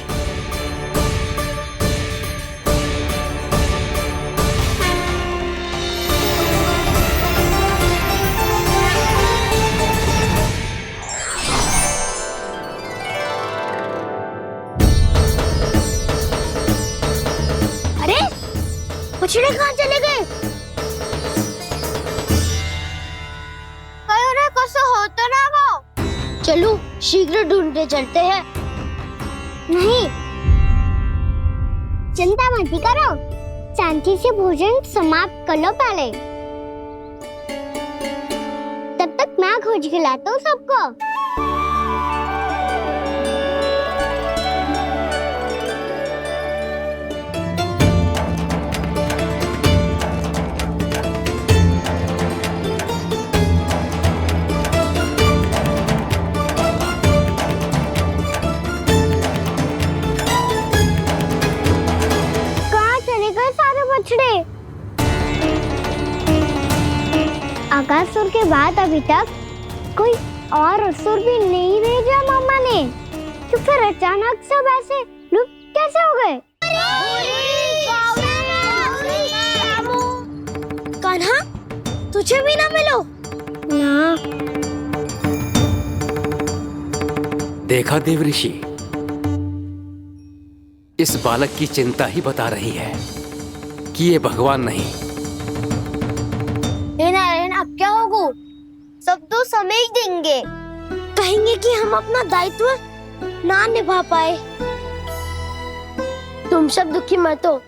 बछड़े कहाँ चले गए? कैसे हो तो ना वो? चलो शीघ्र ढूंढते चलते हैं। नहीं, चिंता मत करो, शांति से भोजन समाप्त कर लो पहले। तब तक मैं खोज के लाता हूँ सबको। आकासुर के बाद अभी तक कोई और असुर भी नहीं भेजा मामा ने, तो फिर अचानक सब ऐसे लुप्त कैसे हो गए? कान्हा, तुझे भी ना मिलो ना। देखा देवऋषि, इस बालक की चिंता ही बता रही है कि ये भगवान नहीं। नारायण, अब क्या होगा? सब तो समझ देंगे, कहेंगे कि हम अपना दायित्व ना निभा पाए। तुम सब दुखी मत हो,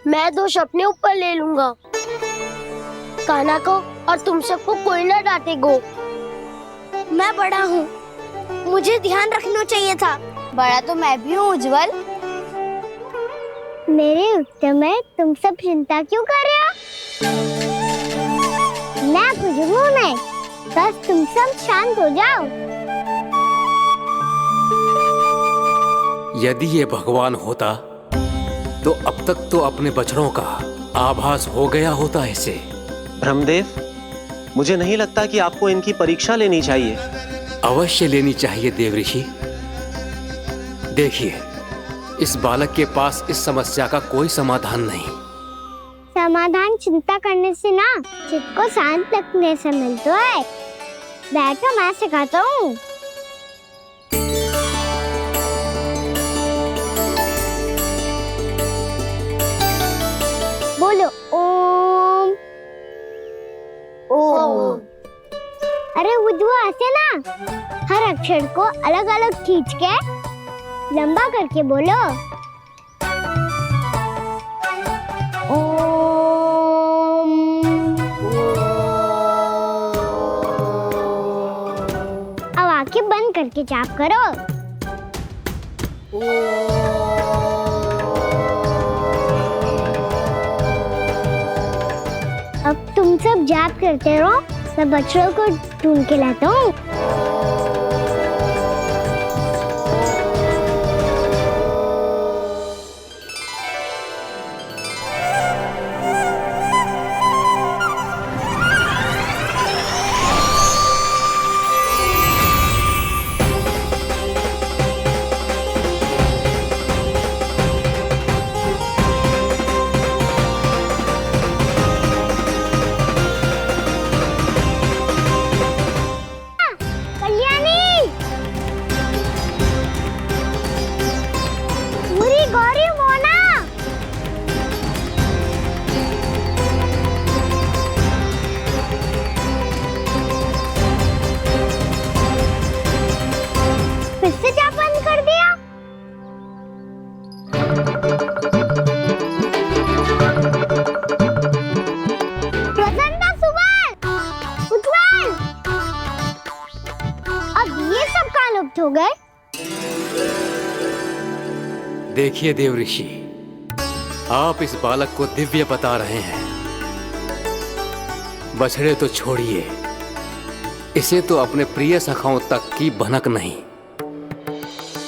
मैं दोष अपने ऊपर ले लूंगा। कान्हा को और तुम सबको कोई ना डांटेगो। मैं बड़ा हूँ, मुझे ध्यान रखना चाहिए था। बड़ा तो मैं भी हूँ उज्जवल। मेरे उत्तर में तुम सब चिंता क्यों कर रहे हो? मैं बुझूंगा नहीं, बस तुम सब शांत हो जाओ। यदि ये भगवान होता तो अब तक तो अपने बछड़ों का आभास हो गया होता इसे। ब्रह्मदेव, मुझे नहीं लगता कि आपको इनकी परीक्षा लेनी चाहिए। अवश्य लेनी चाहिए देवऋषि। देखिए, इस बालक के पास इस समस्या का कोई समाधान नहीं। समाधान चिंता करने से ना, चित्त को शांत रखने से मिलता है। बैठो, मैं सिखाता हूँ। बोलो ओम। ओम। अरे उद्वा, ऐसे ना हर अक्षर को अलग अलग खींच के लंबा करके बोलो। अब आंखें बंद करके जाप करो। अब तुम सब जाप करते रहो, मैं बच्चों को ढूंढ के लाता हूँ। देखिए देव ऋषि, आप इस बालक को दिव्य बता रहे हैं। बछड़े तो छोड़िए, इसे तो अपने प्रिय सखाओं तक की भनक नहीं।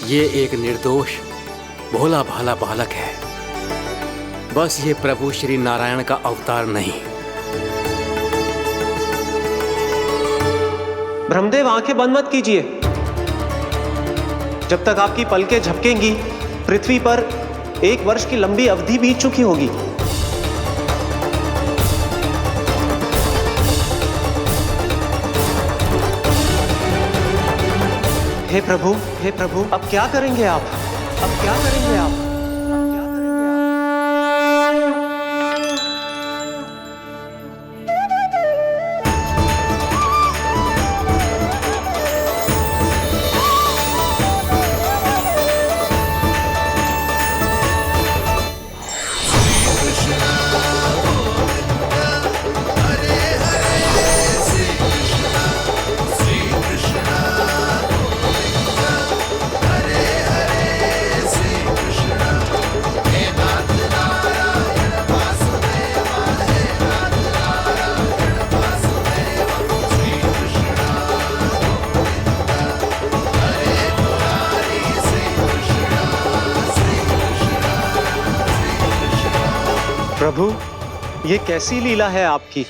ये एक निर्दोष भोला भाला बालक है, बस ये प्रभु श्री नारायण का अवतार नहीं। ब्रह्मदेव, आंखें बंद मत कीजिए। जब तक आपकी पलकें झपकेंगी, पृथ्वी पर 1 वर्ष की लंबी अवधि बीत चुकी होगी। हे प्रभु, अब क्या करेंगे आप? अब क्या करेंगे आप? प्रभु, ये कैसी लीला है आपकी?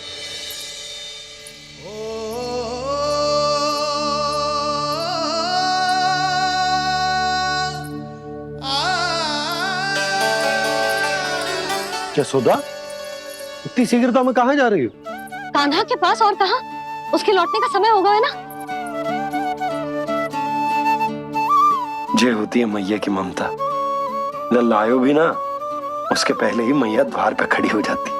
यशोदा, इतनी शीघ्रता में कहाँ जा रही हो? कान्हा के पास, और कहाँ? उसके लौटने का समय हो गया है ना। ये होती है मैया की ममता। लल्लायो भी ना, उसके पहले ही मैया द्वार पे खड़ी हो जाती।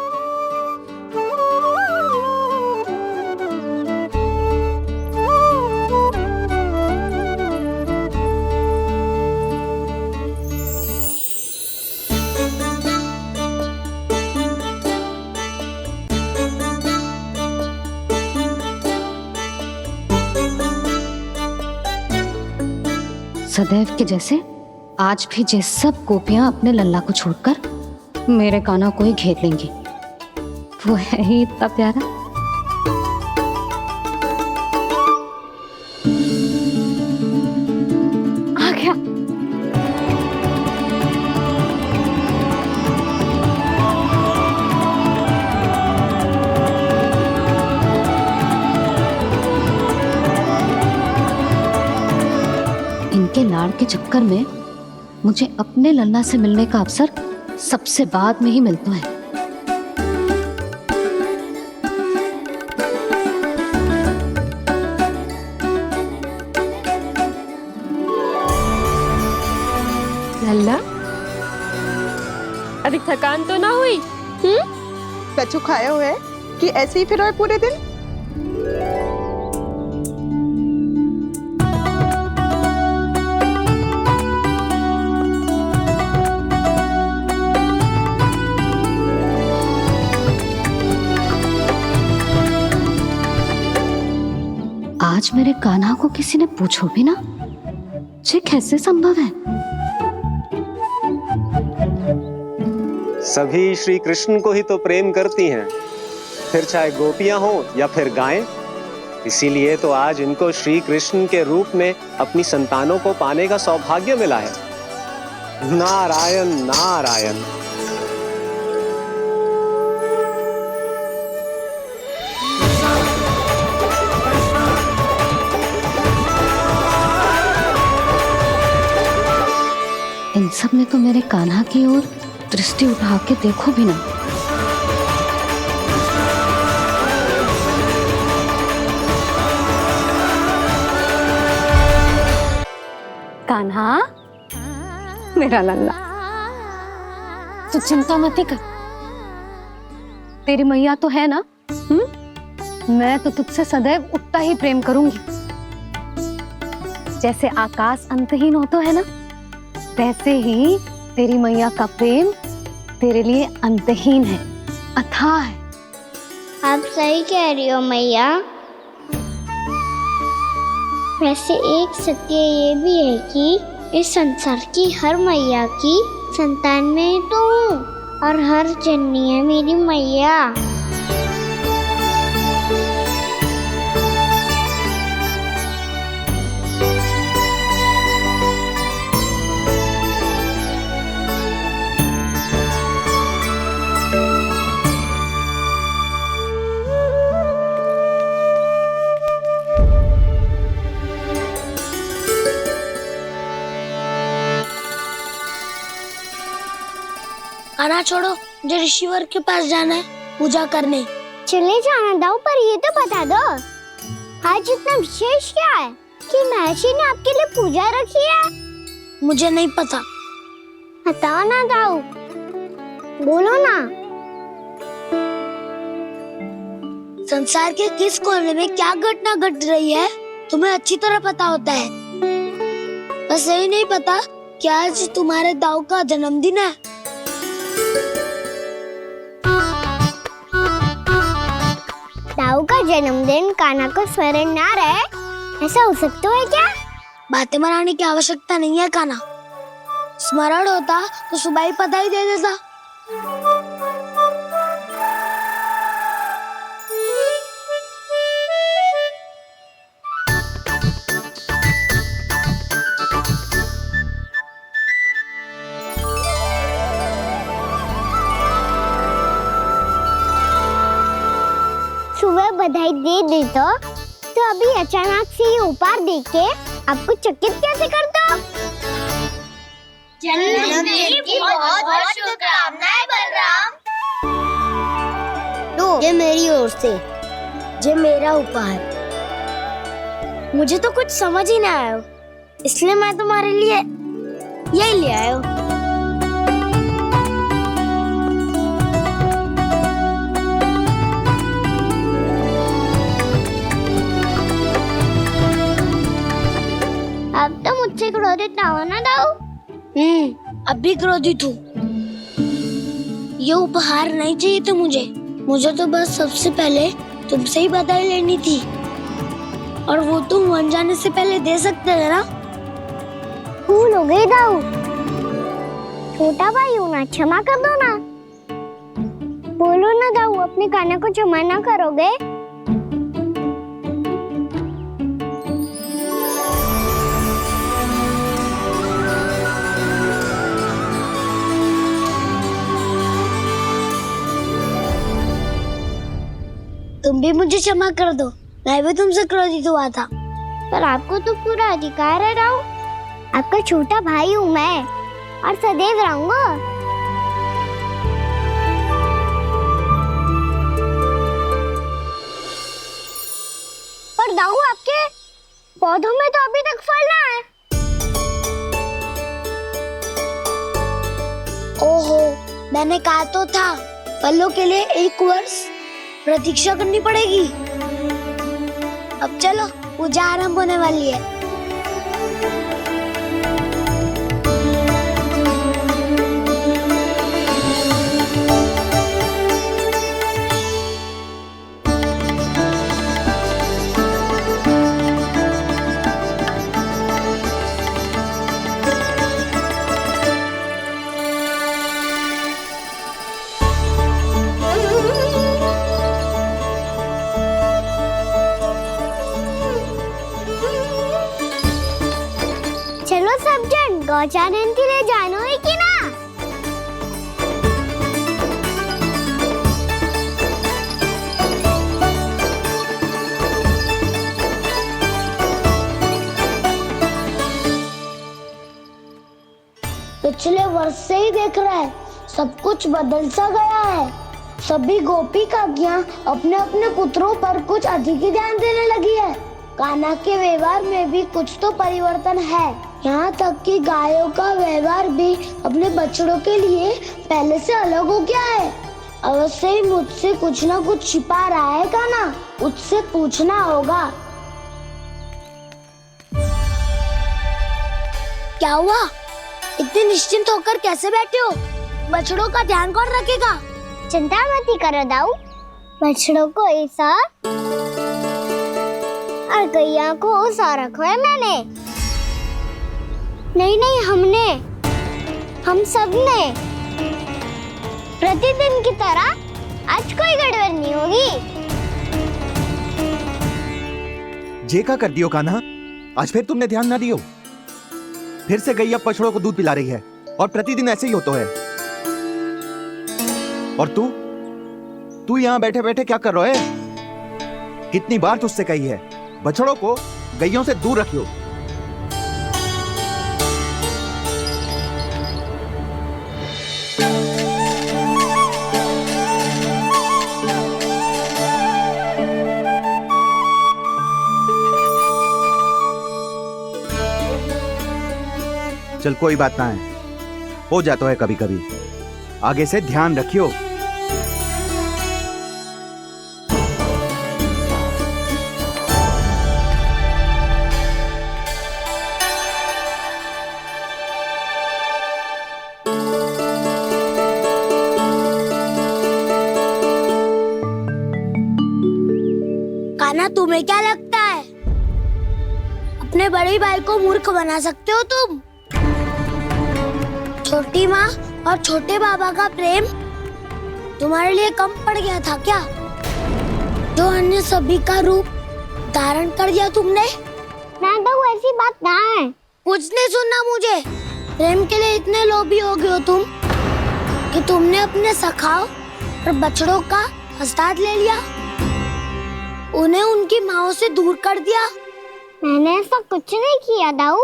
सदैव के जैसे आज भी जे सब गोपियां अपने लल्ला को छोड़कर मेरे कान्हा को ही घेर लेंगी। वो है ही इतना प्यारा। आ गया। इनके लाड़ के चक्कर में मुझे अपने लल्ला से मिलने का अवसर सबसे बाद में ही मिलता है। लल्ला, अभी थकान तो ना हुई? कछु खाया हुआ है कि ऐसे ही फिर रहे पूरे दिन? आज मेरे कान्हा को किसी ने पूछो भी ना, ये कैसे संभव है? सभी श्री कृष्ण को ही तो प्रेम करती हैं, फिर चाहे गोपियां हो या फिर गायें। इसीलिए तो आज इनको श्री कृष्ण के रूप में अपनी संतानों को पाने का सौभाग्य मिला है। नारायण नारायण। इन सब ने तो मेरे कान्हा की ओर दृष्टि उठा के देखो भी ना। कान्हा, मेरा लल्ला, तू चिंता मत कर। तेरी मैया तो है ना, मैं तो तुझसे सदैव उतना ही प्रेम करूंगी। जैसे आकाश अंतहीन होता है ना, वैसे ही तेरी मैया का प्रेम तेरे लिए अंतहीन है, अथाह है। आप सही कह रही हो मैया। वैसे एक सत्य ये भी है कि इस संसार की हर मैया की संतान में तो हूँ और हर जननी है मेरी मैया। खाना छोड़ो, मुझे ऋषिवर के पास जाना है पूजा करने। चले जाना दाऊ, पर ये तो बता दो आज इतना विशेष क्या है कि महर्षि ने आपके लिए पूजा रखी है? मुझे नहीं पता। बताओ ना दाऊ, बोलो ना। संसार के किस कोने में क्या घटना घट रही है तुम्हें अच्छी तरह पता होता है। बस यही नहीं पता कि आज तुम्हारे दाऊ का जन्मदिन है। दाऊ का जन्मदिन कान्हा को स्मरण ना रहे, ऐसा हो सकता है क्या? बातें बनाने की आवश्यकता नहीं है कान्हा। स्मरण होता तो सुबह ही पता ही दे देता। सुबह बधाई दे देता तो अभी अचानक से ये उपहार देख के आपको चकित कैसे कर दो? जन्मदिन की बहुत-बहुत शुभकामनाएं बलराम। लो, ये मेरी ओर से, ये मेरा उपहार। मुझे तो कुछ समझ ही ना आया, इसलिए मैं तुम्हारे लिए यही ले आया हूँ। अब तो मुझसे क्रोधित ना हो ना दाऊ। अब भी क्रोधित हूँ। ये उपहार नहीं चाहिए था मुझे तो बस सबसे पहले तुमसे ही बधाई लेनी थी, और वो तुम बन जाने से पहले दे सकते थे ना। भूल हो गई दाऊ, छोटा भाई हूँ ना, क्षमा कर दो ना। बोलो ना दाऊ, अपने कान्हा को क्षमा ना करोगे? तुम भी मुझे क्षमा कर दो, मैं भी तुमसे क्रोधित हुआ था। पर आपको तो पूरा अधिकार है दाऊ, आपका छोटा भाई हूँ मैं और सदैव रहूंगा। पर दाऊ, आपके पौधों में तो अभी तक फल ना है। ओहो, मैंने कहा तो था फलों के लिए 1 वर्ष प्रतीक्षा करनी पड़ेगी। अब चलो, पूजा आरंभ होने वाली है। चलो सब जन गौचारण के लिए जानो है कि ना? पिछले वर्ष से ही देख रहा है, सब कुछ बदल सा गया है। सभी गोपी काकियां अपने अपने पुत्रों पर कुछ अधिक ही ध्यान देने लगी है। कान्हा के व्यवहार में भी कुछ तो परिवर्तन है। यहाँ तक कि गायों का व्यवहार भी अपने बछड़ों के लिए पहले से अलग हो गया है। अवश्य ही मुझसे कुछ ना कुछ छिपा रहा है कान्हा, उससे पूछना होगा। क्या हुआ? इतने निश्चिंत होकर कैसे बैठे हो? बछड़ों का ध्यान कौन रखेगा? चिंता मत करो दाऊ, बछड़ों को ऐसा और गैया को उसा रखा है मैंने। नहीं नहीं, हम सब ने प्रतिदिन की तरह आज कोई गड़बड़ नहीं होगी। जे का कर दियो कान्हा, आज फिर तुमने ध्यान ना दियो। फिर से गैया बछड़ों को दूध पिला रही है और प्रतिदिन ऐसे ही होता है। और तू यहाँ बैठे बैठे क्या कर रहा है? कितनी बार तुझसे कही है बछड़ों को गैयों से दूर रखियो। चल कोई बात ना है, हो जाता है कभी कभी। आगे से ध्यान रखियो। कान्हा, तुम्हें क्या लगता है अपने बड़े भाई को मूर्ख बना सकते हो तुम? छोटी माँ और छोटे बाबा का प्रेम तुम्हारे लिए कम पड़ गया था क्या? जो अन्य सभी का रूप धारण कर दिया तुमने? ना तो ऐसी बात ना है। कुछ नहीं सुनना मुझे। प्रेम के लिए इतने लोभी हो गए हो तुम कि तुमने अपने सखाओ और बछड़ों का हस्ताक्षर ले लिया, उन्हें उनकी माँओं से दूर कर दिया। मैंने ऐसा कुछ नहीं किया दाऊ,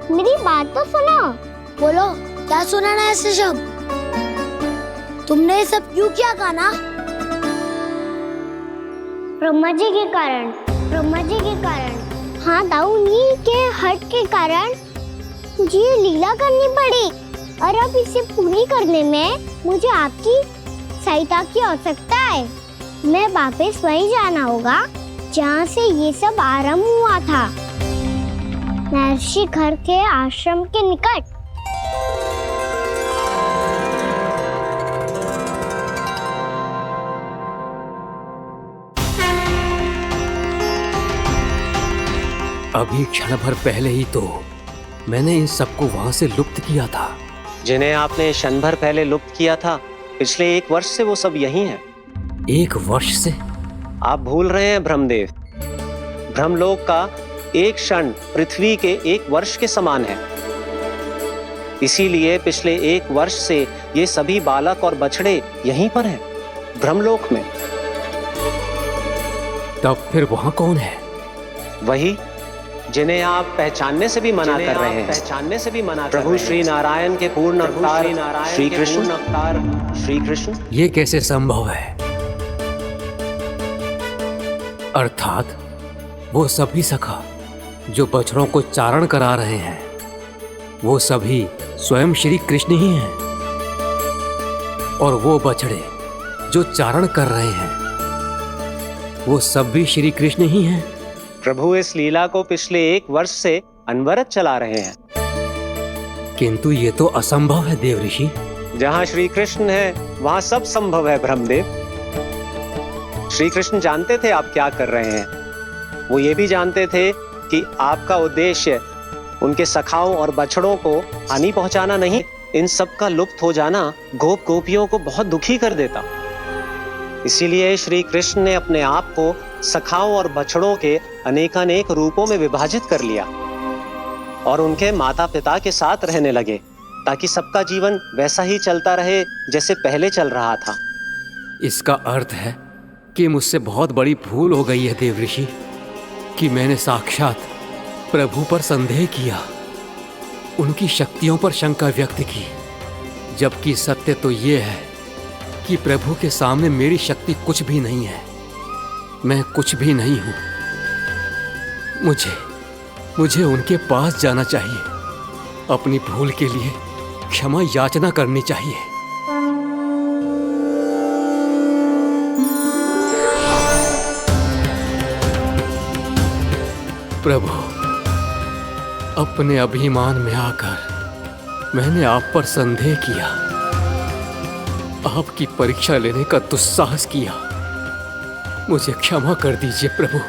मेरी बात तो सुनो। बोलो, क्या सुनाना है ऐसे शब्द? तुमने ये सब क्यों किया कान्हा? ब्रह्मा जी के कारण। हाँ दाऊ, नील के हट के कारण मुझे ये लीला करनी पड़ी, और अब इसे पूरी करने में मुझे आपकी सहायता की आवश्यकता है। मैं वापस वहीं जाना होगा जहाँ से ये सब आरंभ हुआ था, महर्षि घर के आश्रम के निकट। अभी क्षण भर पहले ही तो मैंने इन सबको वहां से लुप्त किया था। जिन्हें आपने क्षण भर पहले लुप्त किया था, पिछले 1 वर्ष से वो सब यहीं हैं। 1 वर्ष से? आप भूल रहे हैं ब्रह्मदेव। ब्रह्मलोक का एक क्षण पृथ्वी के 1 वर्ष के समान है। इसीलिए पिछले 1 वर्ष से ये सभी बालक और बछड़े यहीं पर हैं, ब्रह्मलोक में। तब फिर वहां कौन है? वही जिन्हें आप पहचानने से भी मना कर रहे हैं, प्रभु श्री नारायण के पूर्ण अवतार श्री कृष्ण। ये कैसे संभव है? अर्थात वो सभी सखा जो बछड़ों को चारण करा रहे हैं, वो सभी स्वयं श्री कृष्ण ही हैं, और वो बछड़े जो चारण कर रहे हैं, वो सब भी श्री कृष्ण ही हैं। प्रभु इस लीला को पिछले 1 वर्ष से अनवरत चला रहे हैं। किंतु ये तो असंभव है देव ऋषि। जहाँ श्री कृष्ण है वहाँ सब संभव है ब्रह्मदेव। श्री कृष्ण जानते थे आप क्या कर रहे हैं। वो ये भी जानते थे कि आपका उद्देश्य उनके सखाओं और बछड़ों को हानि पहुंचाना नहीं, इन सब का लुप्त हो जाना गोप गोपियों को बहुत दुखी कर देता। इसीलिए श्री कृष्ण ने अपने आप को सखाओं और बछड़ों के अनेकानेक रूपों में विभाजित कर लिया और उनके माता पिता के साथ रहने लगे, ताकि सबका जीवन वैसा ही चलता रहे जैसे पहले चल रहा था। इसका अर्थ है कि मुझसे बहुत बड़ी भूल हो गई है देव ऋषि, कि मैंने साक्षात प्रभु पर संदेह किया, उनकी शक्तियों पर शंका व्यक्त की, जबकि सत्य तो ये है कि प्रभु के सामने मेरी शक्ति कुछ भी नहीं है। मैं कुछ भी नहीं हूं। मुझे उनके पास जाना चाहिए, अपनी भूल के लिए क्षमा याचना करनी चाहिए। प्रभु, अपने अभिमान में आकर मैंने आप पर संदेह किया, आपकी परीक्षा लेने का दुस्साहस किया। मुझे क्षमा कर दीजिए प्रभु,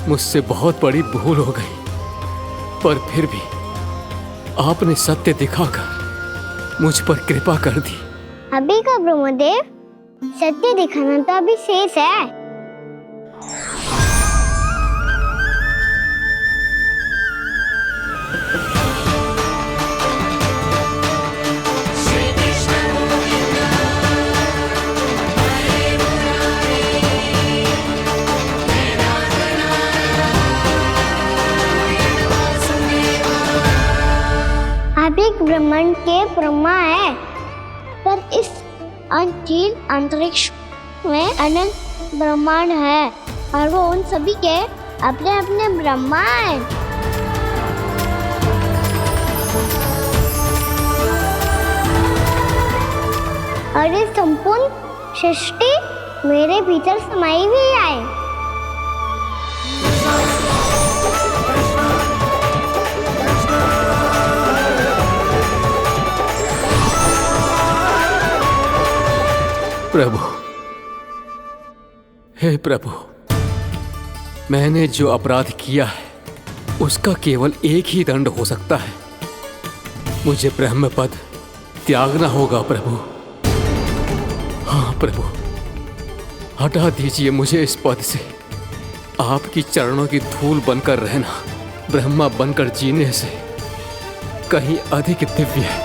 मुझसे बहुत बड़ी भूल हो गई, पर फिर भी आपने सत्य दिखाकर मुझ पर कृपा कर दी। अभी का ब्रह्मदेव, सत्य दिखाना तो अभी शेष है। आप एक ब्रह्मांड के ब्रह्मा है, पर इस अनंत अंतरिक्ष में अनंत ब्रह्मांड है और वो उन सभी के अपने अपने ब्रह्मा है। और ये संपूर्ण सृष्टि मेरे भीतर समाई हुई है। प्रभु, हे प्रभु, मैंने जो अपराध किया है उसका केवल एक ही दंड हो सकता है। मुझे ब्रह्म पद त्यागना होगा प्रभु। हाँ प्रभु, हटा दीजिए मुझे इस पद से। आपकी चरणों की धूल बनकर रहना ब्रह्मा बनकर जीने से कहीं अधिक दिव्य है।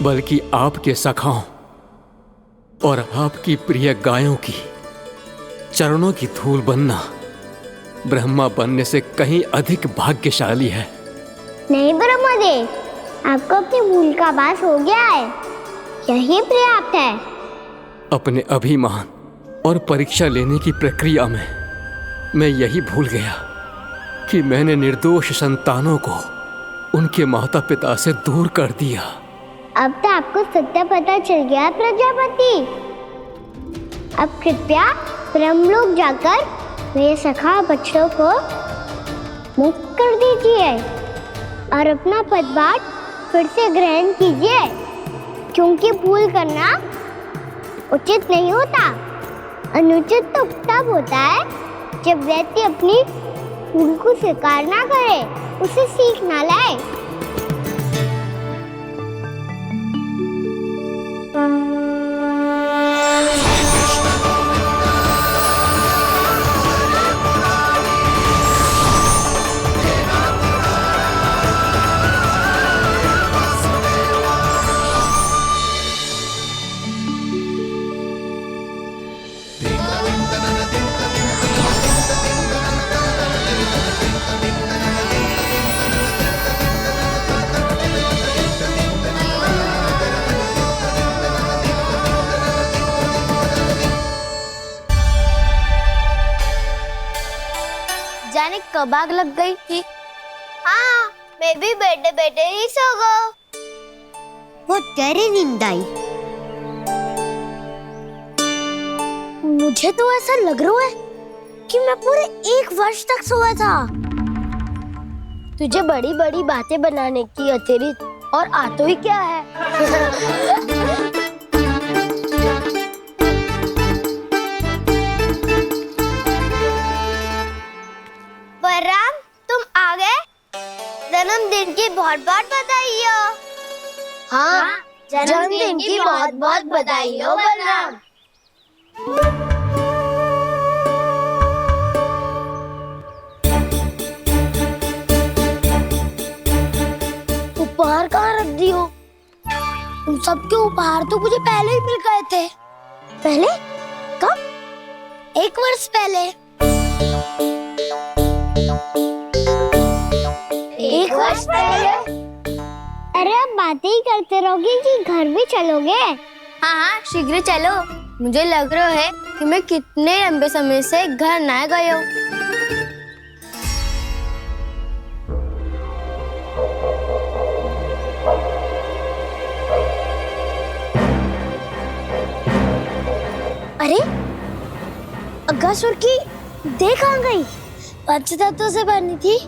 बल्कि आपके सखाओं और आपकी प्रिय गायों की चरणों की धूल बनना ब्रह्मा बनने से कहीं अधिक भाग्यशाली है। नहीं ब्रह्मदेव, आपको अपनी भूल का आभास हो गया है, यही पर्याप्त है। अपने अभिमान और परीक्षा लेने की प्रक्रिया में मैं यही भूल गया कि मैंने निर्दोष संतानों को उनके माता पिता से दूर कर दिया। अब तो आपको सत्य पता चल गया प्रजापति। अब कृपया ब्रह्मलोक जाकर मेरे सखा बच्चों को मुक्त कर दीजिए और अपना पदभार फिर से ग्रहण कीजिए, क्योंकि भूल करना उचित नहीं होता। अनुचित तो तब होता है जब व्यक्ति अपनी भूल को स्वीकार ना करे, उसे सीख ना लाए। जाने कब आग लग गई थी। हाँ, मैं भी बैठे बैठे ही सो गया। वो गहरी नींद आई। मुझे तो ऐसा लग रहा है कि मैं पूरे 1 वर्ष तक सोया था। तुझे बड़ी बड़ी बातें बनाने की अतिरिक्त और आता ही क्या है। बलराम, तुम आ गए? जन्मदिन की बहुत बहुत बधाई हो। हाँ, जन्मदिन की बहुत बहुत बधाई हो बलराम। उपहार कहाँ रख दी हो? तुम सबके उपहार तो मुझे पहले ही मिल गए थे। पहले? कब? 1 वर्ष पहले। 1 वर्ष पहले? अरे अब बातें ही करते रहोगे कि घर भी चलोगे? हाँ हाँ, शीघ्र चलो। मुझे लग रहा है कि मैं कितने लंबे समय से घर ना गई हूँ। अरे, अगासुर की देह कहाँ गई? पंचतत्वों से बनी थी,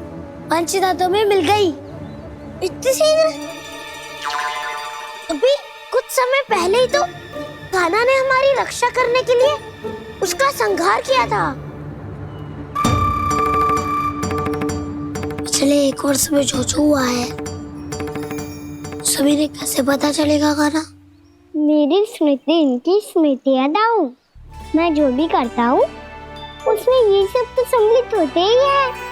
पंचतत्वों में मिल गई। इतनी शीघ्र? अभी कुछ समय पहले ही तो कान्हा ने हमारी रक्षा करने के लिए उसका संहार किया था। पिछले 1 वर्ष में जो हुआ है सभी ने कैसे पता चलेगा गाना? मेरी स्मृति इनकी स्मृति अदाऊं। मैं जो भी करता हूँ उसमें ये सब तो सम्मिलित होते ही है।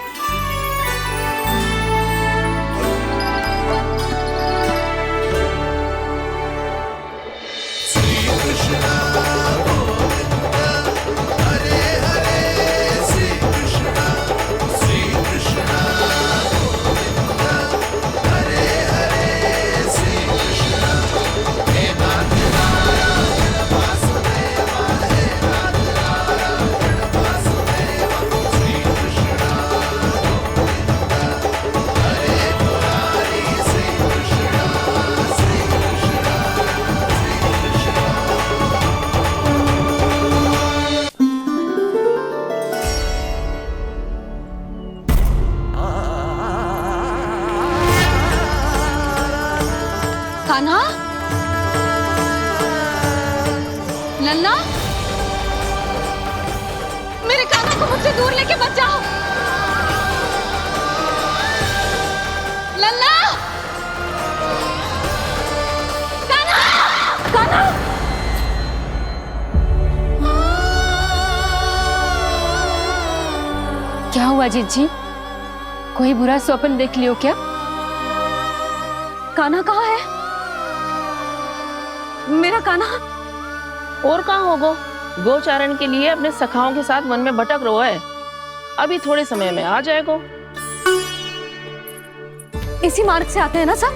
कान्हा, लल्ला, मेरे कान्हा को मुझसे दूर लेके मत जाओ। लल्ला, कान्हा, कान्हा। क्या हुआ जीजी? कोई बुरा स्वप्न देख लियो क्या? कान्हा कहाँ है? मेरा कान्हा और कहाँ होगो? गोचारण के लिए अपने सखाओं के साथ वन में भटक रहा है। अभी थोड़े समय में आ जाएगा। इसी मार्ग से आते हैं ना सब?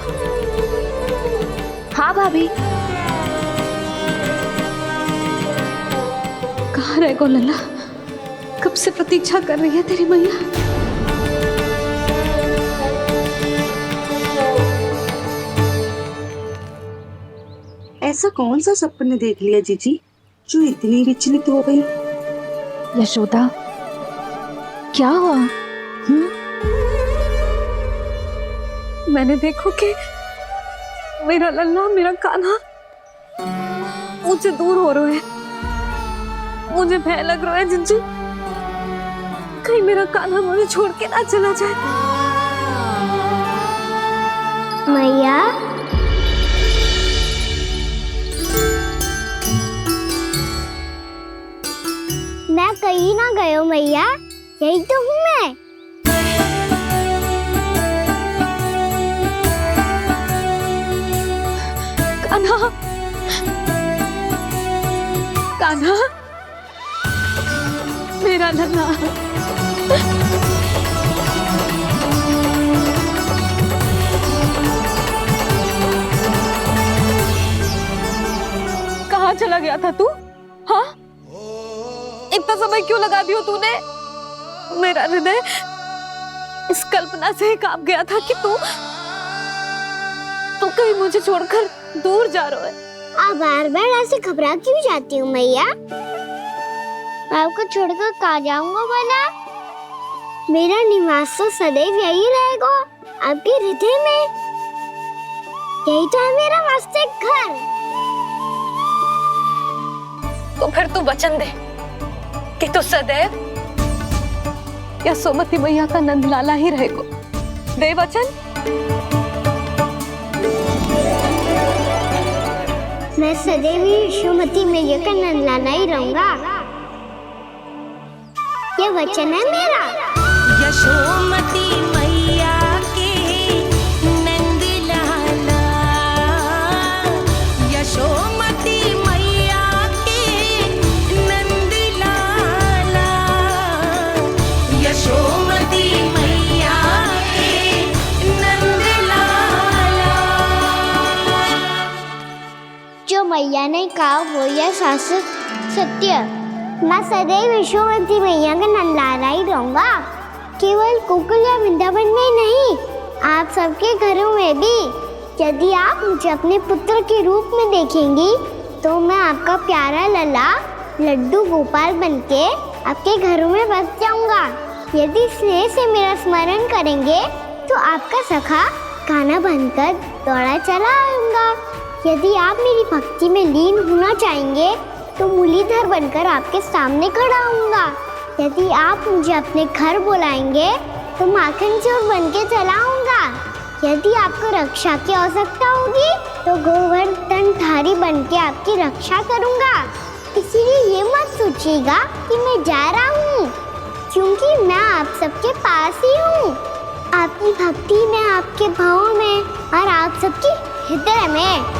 हाँ भाभी। कहाँ रह गो लल्ला? कब से प्रतीक्षा कर रही है तेरी मैया। ऐसा कौन सा सपने देख लिया जीजी जो इतनी विचलित हो गई? यशोदा, क्या हुआ? मैंने देखो कि मेरा लल्ला, मेरा कान्हा मुझसे दूर हो रहे हैं। मुझे भय लग रहा है जीजी, कहीं मेरा कान्हा मुझे छोड़ के ना चला जाए। मैया, मैं कहीं ना गयो मैया, यही तो हूँ मैं। कान्हा, कान्हा, मेरा लल्ला। कहाँ चला गया था तू? हाँ, इतना समय क्यों लगा दियो तूने? मेरा हृदय इस कल्पना से ही कांप गया था कि तू कहीं मुझे छोड़कर दूर जा रहा है। आप बार बार ऐसे घबरा क्यों जाती हूँ मैया? आपको छोड़कर कहाँ जाऊंगा भला? मेरा निवास तो सदैव यही रहेगा, आपके हृदय में। यही तो है मेरा वास्तविक घर। तो फिर तू वचन दे कि तू सदैव यशोमती मैया का नंदलाला ही रहेगा। दे वचन। मैं सदैव यशोमती मैया का नंदलाला ही रहूंगा, ये वचन है मेरा। यशोमती मैया के नंदलाला, यशोमती मैया के नंदलाला, यशोमती मैया के नंदलाला। जो मैया ने कहा वो यह शाश्वत सत्य। मैं सदैव यशोमती मैया का नंदलाला ही रहूंगा, केवल गोकुल या वृंदावन में नहीं, आप सबके घरों में भी। यदि आप मुझे अपने पुत्र के रूप में देखेंगी तो मैं आपका प्यारा लल्ला लड्डू गोपाल बनके आपके घरों में बस जाऊंगा। यदि स्नेह से मेरा स्मरण करेंगे तो आपका सखा खाना बनकर दौड़ा चला आऊंगा। यदि आप मेरी भक्ति में लीन होना चाहेंगे तो मुरलीधर बनकर आपके सामने खड़ा होऊंगा। यदि आप मुझे अपने घर बुलाएंगे तो माखन चोर बन के चला आऊंगा। यदि आपको रक्षा की आवश्यकता होगी तो गोवर्धन धारी बन के आपकी रक्षा करूंगा। इसीलिए ये मत सोचिएगा कि मैं जा रहा हूँ, क्योंकि मैं आप सबके पास ही हूँ, आपकी भक्ति में, आपके भाव में और आप सबके हृदय में।